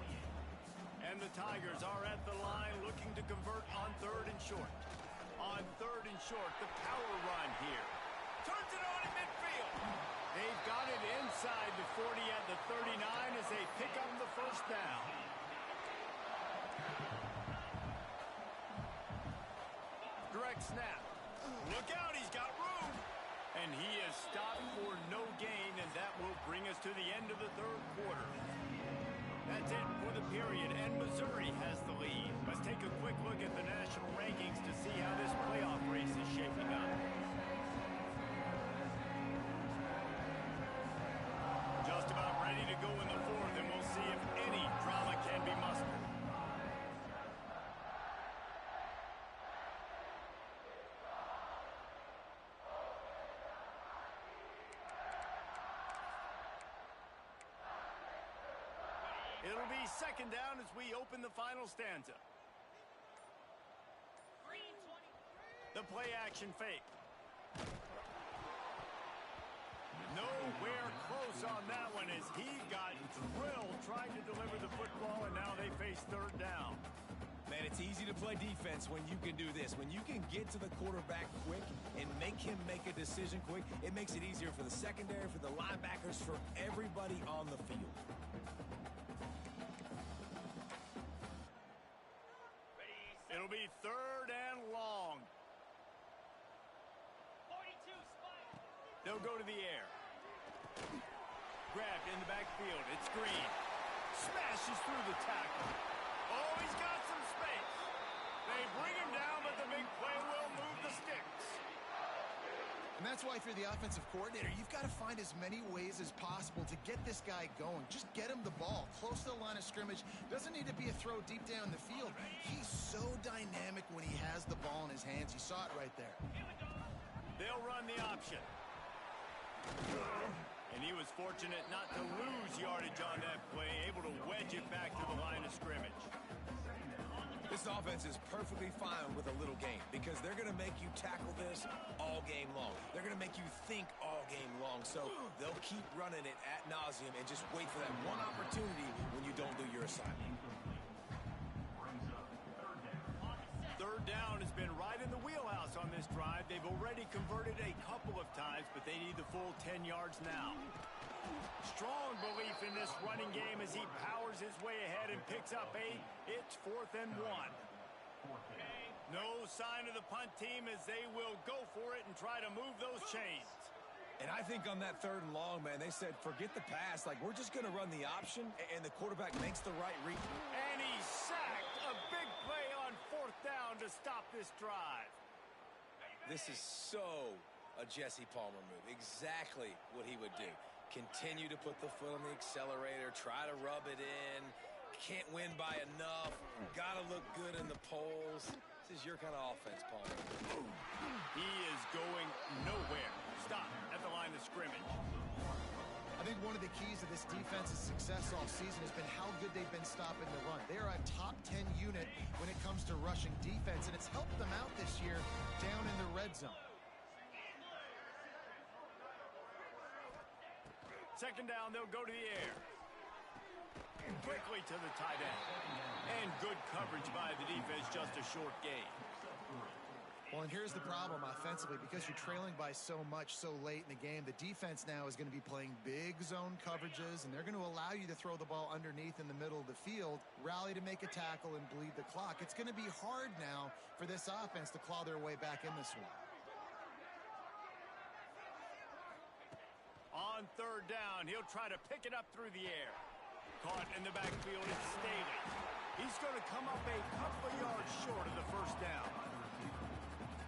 And the Tigers are at the line looking to convert on third and short. On third and short, the power run here. Turns it on in midfield. They've got it inside the 40 at the 39 as they pick up the first down. Direct snap. Look out, he's got room. And he is stopped for no gain, and that will bring us to the end of the third quarter. That's it for the period, and Missouri has the lead. Let's take a quick look at the national rankings to see how this playoff race is shaping up. Just about ready to go in the fourth, and we'll see if any drama can be mustered. It'll be second down as we open the final stanza. The play action fake. Nowhere close on that one as he got drilled trying to deliver the football, and now they face third down. Man, it's easy to play defense when you can do this. When you can get to the quarterback quick and make him make a decision quick, it makes it easier for the secondary, for the linebackers, for everybody on the field. It'll be third and long. They'll go to the air. Grabbed in the backfield. It's Green. Smashes through the tackle. Oh, he's got some space. They bring him down, but the big play will move the sticks. And that's why if you're the offensive coordinator, you've got to find as many ways as possible to get this guy going. Just get him the ball close to the line of scrimmage. Doesn't need to be a throw deep down the field. He's so dynamic when he has the ball in his hands. You saw it right there. They'll run the option. And he was fortunate not to lose yardage on that play, able to wedge it back to the line of scrimmage. This offense is perfectly fine with a little game because they're going to make you tackle this all game long. They're going to make you think all game long. So they'll keep running it ad nauseum and just wait for that one opportunity when you don't do your assignment. Third down has been right in the wheelhouse on this drive. They've already converted a couple of times, but they need the full 10 yards now. Strong belief in this running game as he powers his way ahead and picks up 8. It's 4th and 1. No sign of the punt team as they will go for it and try to move those chains. And I think on that 3rd and long, man, they said, forget the pass. Like, we're just going to run the option, and the quarterback makes the right read. And he's sacked. A big play on 4th down to stop this drive. This is so a Jesse Palmer move. Exactly what he would do. Continue to put the foot on the accelerator, try to rub it in. Can't win by enough. Got to look good in the polls. This is your kind of offense, Palmer. He is going nowhere. Stop at the line of scrimmage. I think one of the keys to this defense's success all season has been how good they've been stopping the run. They are a top 10 unit when it comes to rushing defense, and it's helped them out this year down in the red zone. Second down, they'll go to the air. Quickly to the tight end. And good coverage by the defense, just a short gain. Well, and here's the problem offensively. Because you're trailing by so much so late in the game, the defense now is going to be playing big zone coverages, and they're going to allow you to throw the ball underneath in the middle of the field, rally to make a tackle, and bleed the clock. It's going to be hard now for this offense to claw their way back in this one. On 3rd down, he'll try to pick it up through the air. Caught in the backfield, it's Staley. He's going to come up a couple of yards short of the 1st down.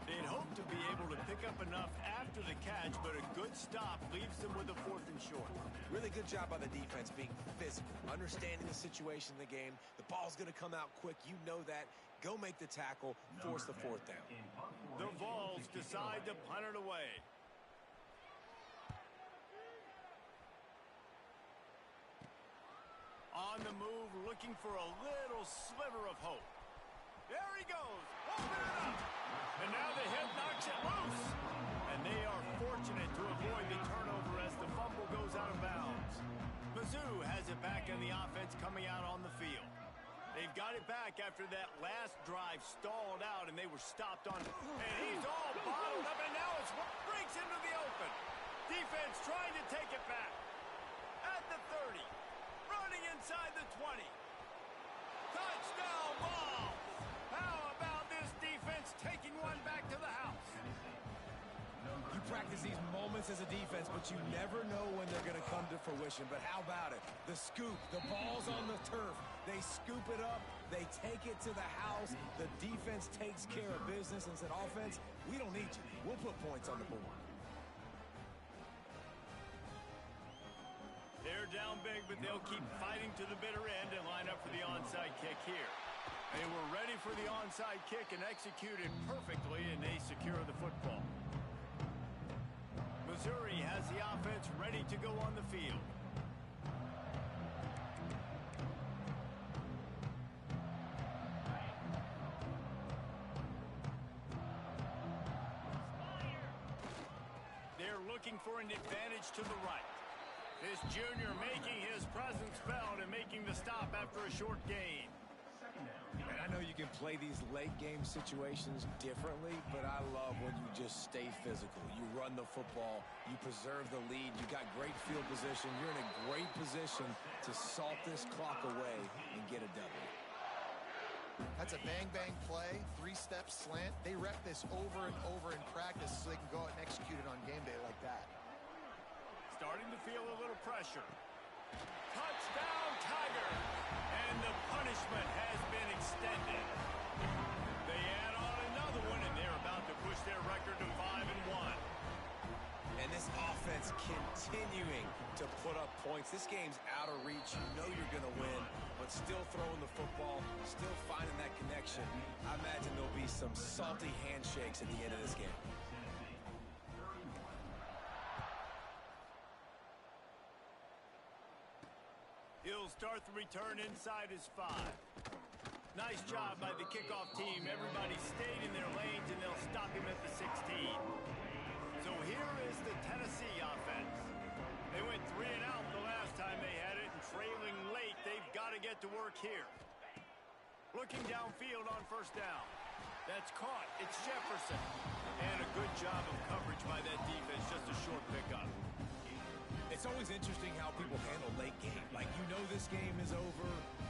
They'd hope to be able to pick up enough after the catch, but a good stop leaves them with a 4th and short. Really good job by the defense being physical, understanding the situation in the game. The ball's going to come out quick. You know that. Go make the tackle, force the 4th down. The Vols decide to punt it away. On the move, looking for a little sliver of hope. There he goes. Open it up. And now the hit knocks it loose. And they are fortunate to avoid the turnover as the fumble goes out of bounds. Mizzou has it back in the offense coming out on the field. They've got it back after that last drive stalled out, and they were stopped on. And he's all bottled up, and now it breaks into the open. Defense trying to take it back. At the 30. Running inside the 20. Touchdown ball. How about this defense taking one back to the house? You practice these moments as a defense, but you never know when they're going to come to fruition. But how about it? The scoop, the ball's on the turf. They scoop it up. They take it to the house. The defense takes care of business and said, offense, we don't need you. We'll put points on the board. They're down big, but they'll keep fighting to the bitter end and line up for the onside kick here. They were ready for the onside kick and executed perfectly, and they secure the football. Missouri has the offense ready to go on the field. They're looking for an advantage to the right. This junior making his presence felt and making the stop after a short gain. And I know you can play these late game situations differently, but I love when you just stay physical. You run the football, you preserve the lead, you got great field position. You're in a great position to salt this clock away and get a W. That's a bang-bang play, 3-step slant. They rep this over and over in practice so they can go out and execute it on game day like that. Starting to feel a little pressure. Touchdown, Tiger! And the punishment has been extended. They add on another one, and they're about to push their record to 5-1. And this offense continuing to put up points. This game's out of reach. You know you're going to win, but still throwing the football, still finding that connection. I imagine there'll be some salty handshakes at the end of this game. He'll start the return inside his 5. Nice job by the kickoff team. Everybody stayed in their lanes, and they'll stop him at the 16. So here is the Tennessee offense. They went 3 and out the last time they had it, and trailing late, they've got to get to work here. Looking downfield on first down. That's caught. It's Jefferson. And a good job of coverage by that defense. Just a short pickup. It's always interesting how people handle late game. Like, you know this game is over.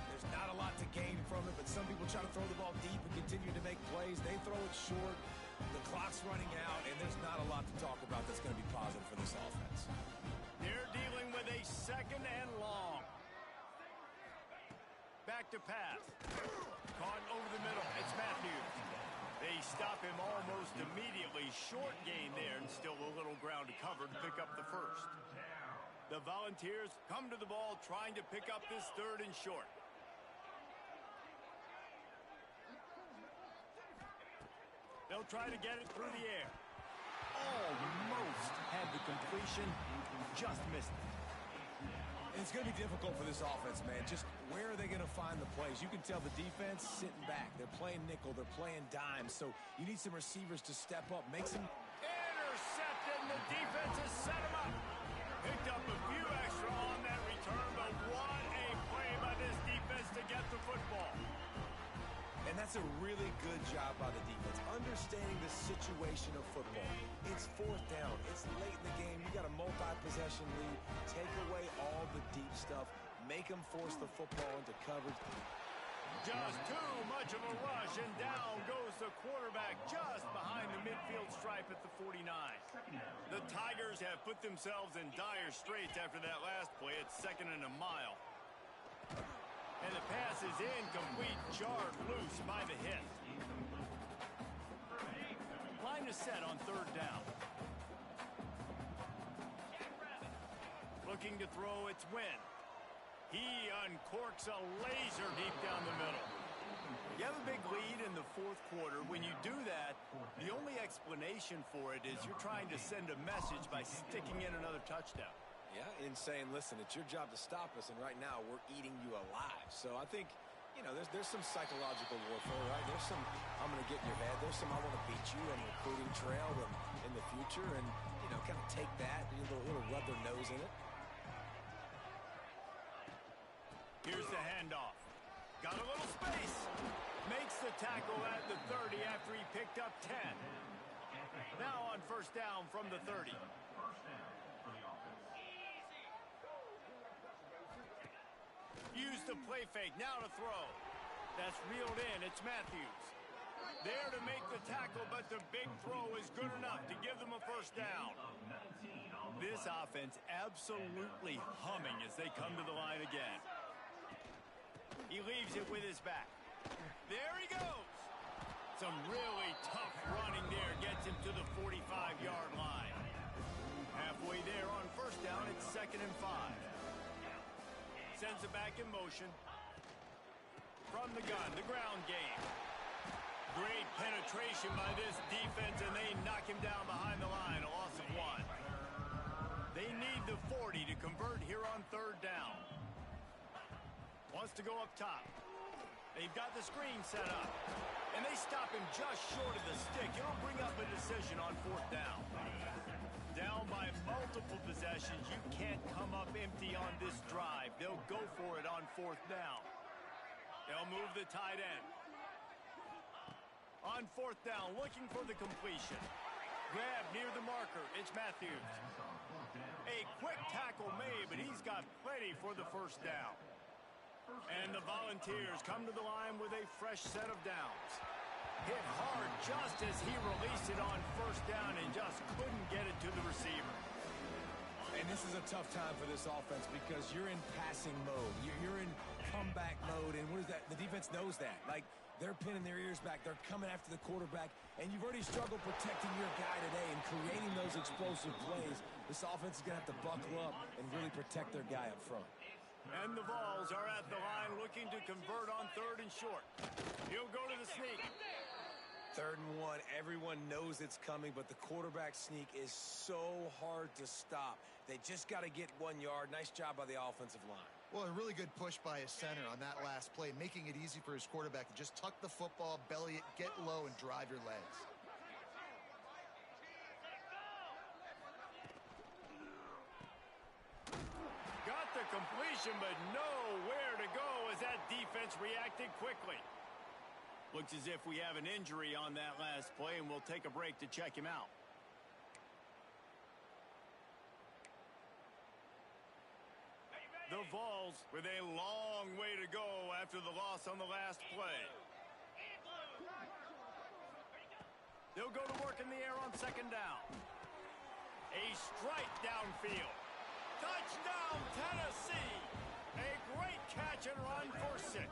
There's not a lot to gain from it, but some people try to throw the ball deep and continue to make plays. They throw it short. The clock's running out, and there's not a lot to talk about that's going to be positive for this offense. They're dealing with a 2nd and long. Back to pass. Caught over the middle. It's Matthews. They stop him almost immediately. Short gain there, and still a little ground to cover to pick up the first. The Volunteers come to the ball trying to pick up this 3rd and short. They'll try to get it through the air. Almost had the completion, just missed it. It's going to be difficult for this offense, man. Just where are they going to find the plays? You can tell the defense sitting back. They're playing nickel. They're playing dime. So you need some receivers to step up. Make some... Intercepted, and the defense has set him up. Picked up a few extra on that return, but what a play by this defense to get the football. And that's a really good job by the defense, understanding the situation of football. It's 4th down. It's late in the game. You got a multi-possession lead. Take away all the deep stuff. Make them force the football into coverage. Just too much of a rush, and down goes the quarterback just behind the midfield stripe at the 49. The Tigers have put themselves in dire straits after that last play. It's 2nd and a mile. And the pass is incomplete, jarred loose by the hit. Line is set on 3rd down. Looking to throw, it's Wynn. He uncorks a laser deep down the middle. You have a big lead in the 4th quarter. When you do that, the only explanation for it is you're trying to send a message by sticking in another touchdown. Yeah, in saying, listen, it's your job to stop us, and right now we're eating you alive. So I think, you know, there's some psychological warfare, right? There's some, I'm going to get in your head. There's some, I want to beat you on the recruiting trail in the future, and, you know, kind of take that, a little rub their nose in it. Here's the handoff. Got a little space. Makes the tackle at the 30 after he picked up 10. Now on first down from the 30. Use the play fake, now to throw. That's reeled in, it's Matthews. There to make the tackle, but the big throw is good enough to give them a first down. This offense absolutely humming as they come to the line again. He leaves it with his back. There he goes. Some really tough running there gets him to the 45-yard line. Halfway there on first down, it's 2nd and 5. Sends it back in motion. From the gun, the ground game. Great penetration by this defense, and they knock him down behind the line, a loss of 1. They need the 40 to convert here on 3rd down. Wants to go up top. They've got the screen set up. And they stop him just short of the stick. It'll bring up a decision on 4th down. Down by multiple possessions. You can't come up empty on this drive. They'll go for it on 4th down. They'll move the tight end. On 4th down, looking for the completion. Grab near the marker. It's Matthews. A quick tackle made, but he's got plenty for the first down. And the Volunteers come to the line with a fresh set of downs. Hit hard just as he released it on first down and just couldn't get it to the receiver. And this is a tough time for this offense because you're in passing mode. You're in comeback mode, and what is that? The defense knows that. Like, they're pinning their ears back. They're coming after the quarterback, and you've already struggled protecting your guy today and creating those explosive plays. This offense is going to have to buckle up and really protect their guy up front. And the Vols are at the line looking to convert on 3rd and short. He'll go to the sneak. 3rd and 1. Everyone knows it's coming, but the quarterback sneak is so hard to stop. They just got to get 1 yard. Nice job by the offensive line. Well, a really good push by his center on that last play, making it easy for his quarterback to just tuck the football, belly it, get low, and drive your legs. Got the completion, but nowhere to go as that defense reacted quickly. Looks as if we have an injury on that last play, and we'll take a break to check him out. The Vols with a long way to go after the loss on the last play. They'll go to work in the air on second down. A strike downfield. Touchdown, Tennessee! A great catch and run for 6.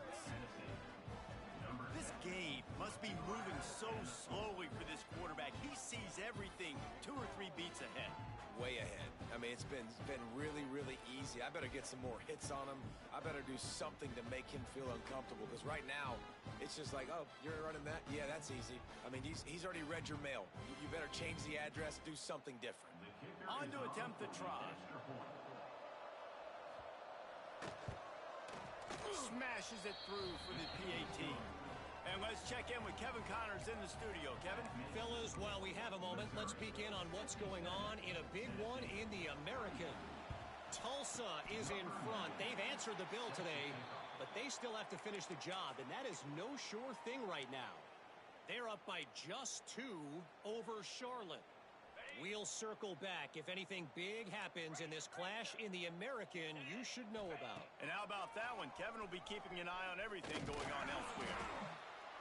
This game must be moving so slowly for this quarterback. He sees everything 2 or 3 beats ahead. Way ahead. I mean, it's been really, really easy. I better get some more hits on him. I better do something to make him feel uncomfortable, because right now, it's just like, oh, you're running that? Yeah, that's easy. I mean, he's already read your mail. You better change the address, do something different. On to attempt the try. Smashes it through for the PAT. And let's check in with Kevin Connors in the studio. Kevin? Fellas, while we have a moment, let's peek in on what's going on in a big one in the American. Tulsa is in front. They've answered the bell today, but they still have to finish the job, and that is no sure thing right now. They're up by just 2 over Charlotte. We'll circle back if anything big happens in this clash in the American you should know about. And how about that one? Kevin will be keeping an eye on everything going on elsewhere.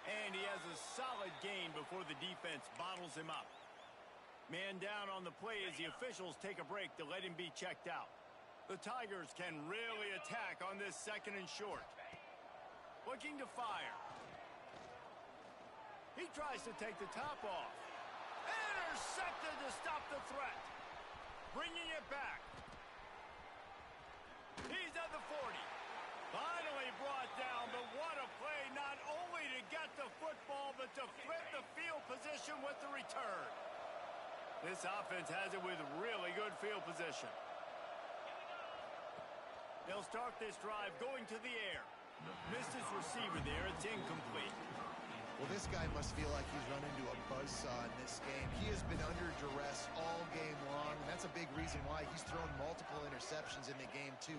And he has a solid gain before the defense bottles him up. Man down on the play as the officials take a break to let him be checked out. The Tigers can really attack on this second and short. Looking to fire. He tries to take the top off. Intercepted to stop the threat. Bringing it back. He's at the 40. Finally brought down, but what a play, not only to get the football, but to flip the field position with the return. This offense has it with really good field position. They'll start this drive going to the air. Missed his receiver there. It's incomplete. Well, this guy must feel like he's run into a buzzsaw in this game. He has been under duress all game long, and that's a big reason why he's thrown multiple interceptions in the game, too.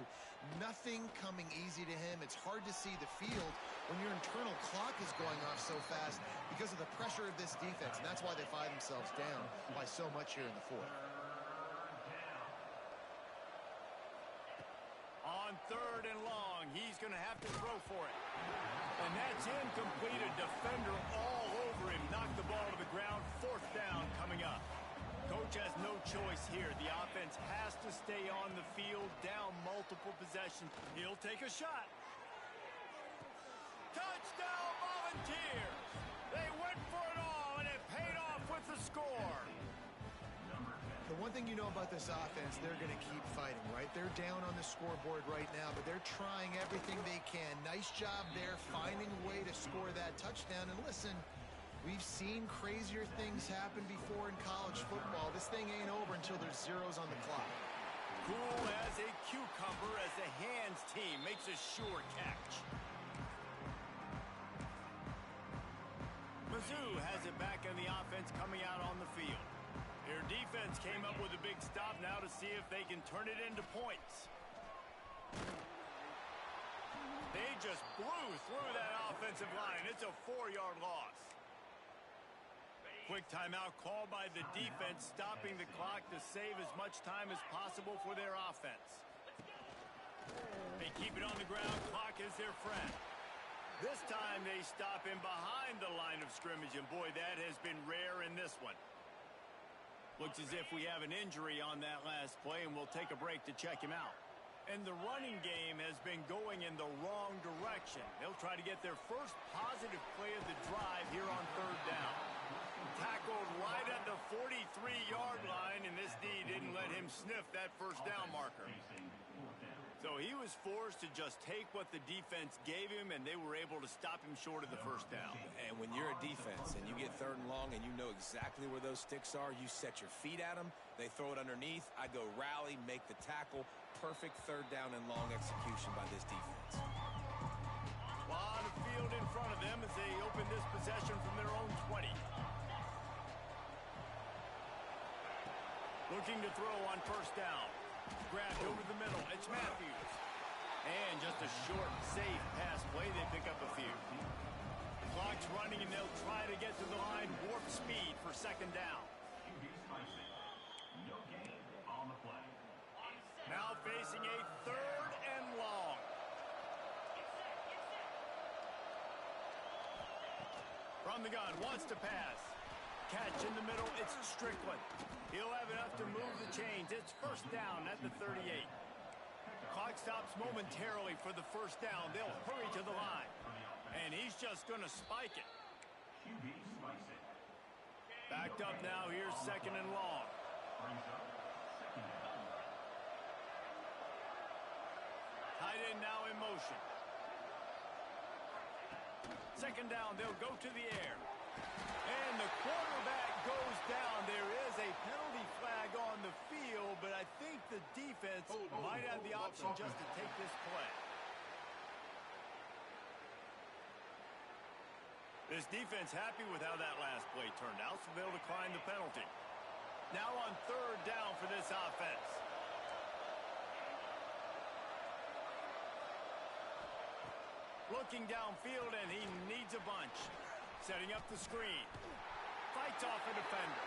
Nothing coming easy to him. It's hard to see the field when your internal clock is going off so fast because of the pressure of this defense, and that's why they find themselves down by so much here in the 4th. On 3rd and long, he's going to have to throw for it. And that's incomplete. A defender all over him. Knocked the ball to the ground. 4th down coming up. Coach has no choice here. The offense has to stay on the field, down multiple possessions. He'll take a shot. Touchdown, Volunteers! They went for it all, and it paid off with the score. The one thing you know about this offense, they're going to keep fighting, right? They're down on the scoreboard right now, but they're trying everything they can. Nice job there, finding a way to score that touchdown. And listen, we've seen crazier things happen before in college football. This thing ain't over until there's zeros on the clock. Cool as a cucumber as the hands team makes a sure catch. Mizzou has it back in the offense coming out on the field. Their defense came up with a big stop now to see if they can turn it into points. They just blew through that offensive line. It's a 4-yard loss. Quick timeout called by the defense, stopping the clock to save as much time as possible for their offense. They keep it on the ground. Clock is their friend. This time they stop him behind the line of scrimmage, and boy, that has been rare in this one. Looks as if we have an injury on that last play, and we'll take a break to check him out. And the running game has been going in the wrong direction. They'll try to get their first positive play of the drive here on 3rd down. Tackled right at the 43-yard line, and this D didn't let him sniff that first down marker. So he was forced to just take what the defense gave him, and they were able to stop him short of the first down. And when you're a defense and you get 3rd and long and you know exactly where those sticks are, you set your feet at them, they throw it underneath, I go rally, make the tackle. Perfect 3rd down and long execution by this defense. A lot of field in front of them as they open this possession from their own 20. Looking to throw on first down. Grabbed over the middle. It's Matthews. And just a short, safe pass play. They pick up a few. The clock's running, and they'll try to get to the line. Warp speed for 2nd down. No gain on the play. Now facing a 3rd and long. From the gun, wants to pass. Catch in the middle, it's Strickland. He'll have enough to move the chains. It's 1st down at the 38. Clock stops momentarily for the 1st down. They'll hurry to the line. And he's just going to spike it. QB spikes it. Backed up now, here's 2nd and long. Brings up 2nd down. Tight end now in motion. 2nd down, they'll go to the air. And the quarterback goes down. There is a penalty flag on the field, but I think the defense might have the option just to take this play. This defense happy with how that last play turned out, so they'll decline the penalty. Now on 3rd down for this offense. Looking downfield, and he needs a bunch. Setting up the screen. Fights off a defender.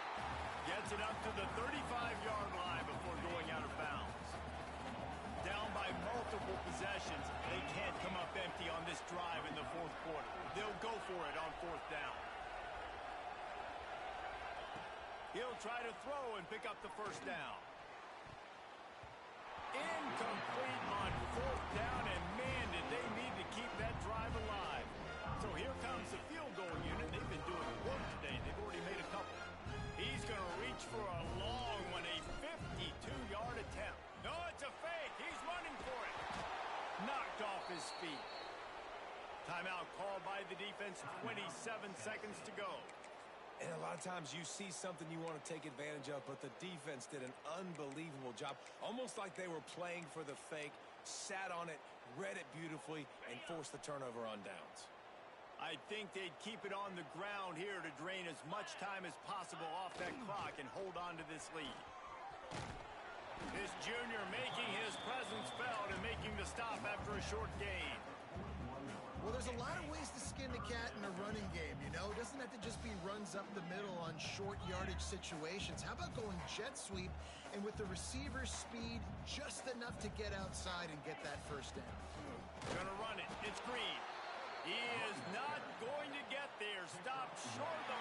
Gets it up to the 35-yard line before going out of bounds. Down by multiple possessions. They can't come up empty on this drive in the 4th quarter. They'll go for it on 4th down. He'll try to throw and pick up the 1st down. Incomplete on 4th down, and man, did they need to keep that drive alive. So here comes the field goal unit. They've been doing work today. They've already made a couple. He's going to reach for a long one, a 52-yard attempt. No, it's a fake. He's running for it. Knocked off his feet. Timeout called by the defense. 27 seconds to go. And a lot of times you see something you want to take advantage of, but the defense did an unbelievable job. Almost like they were playing for the fake, sat on it, read it beautifully, and forced the turnover on downs. I think they'd keep it on the ground here to drain as much time as possible off that clock and hold on to this lead. This junior making his presence felt and making the stop after a short gain. Well, there's a lot of ways to skin the cat in a running game, you know? It doesn't have to just be runs up the middle on short yardage situations. How about going jet sweep and with the receiver's speed just enough to get outside and get that 1st down? Gonna run it. It's Green. He is not going to get there. Stopped short of the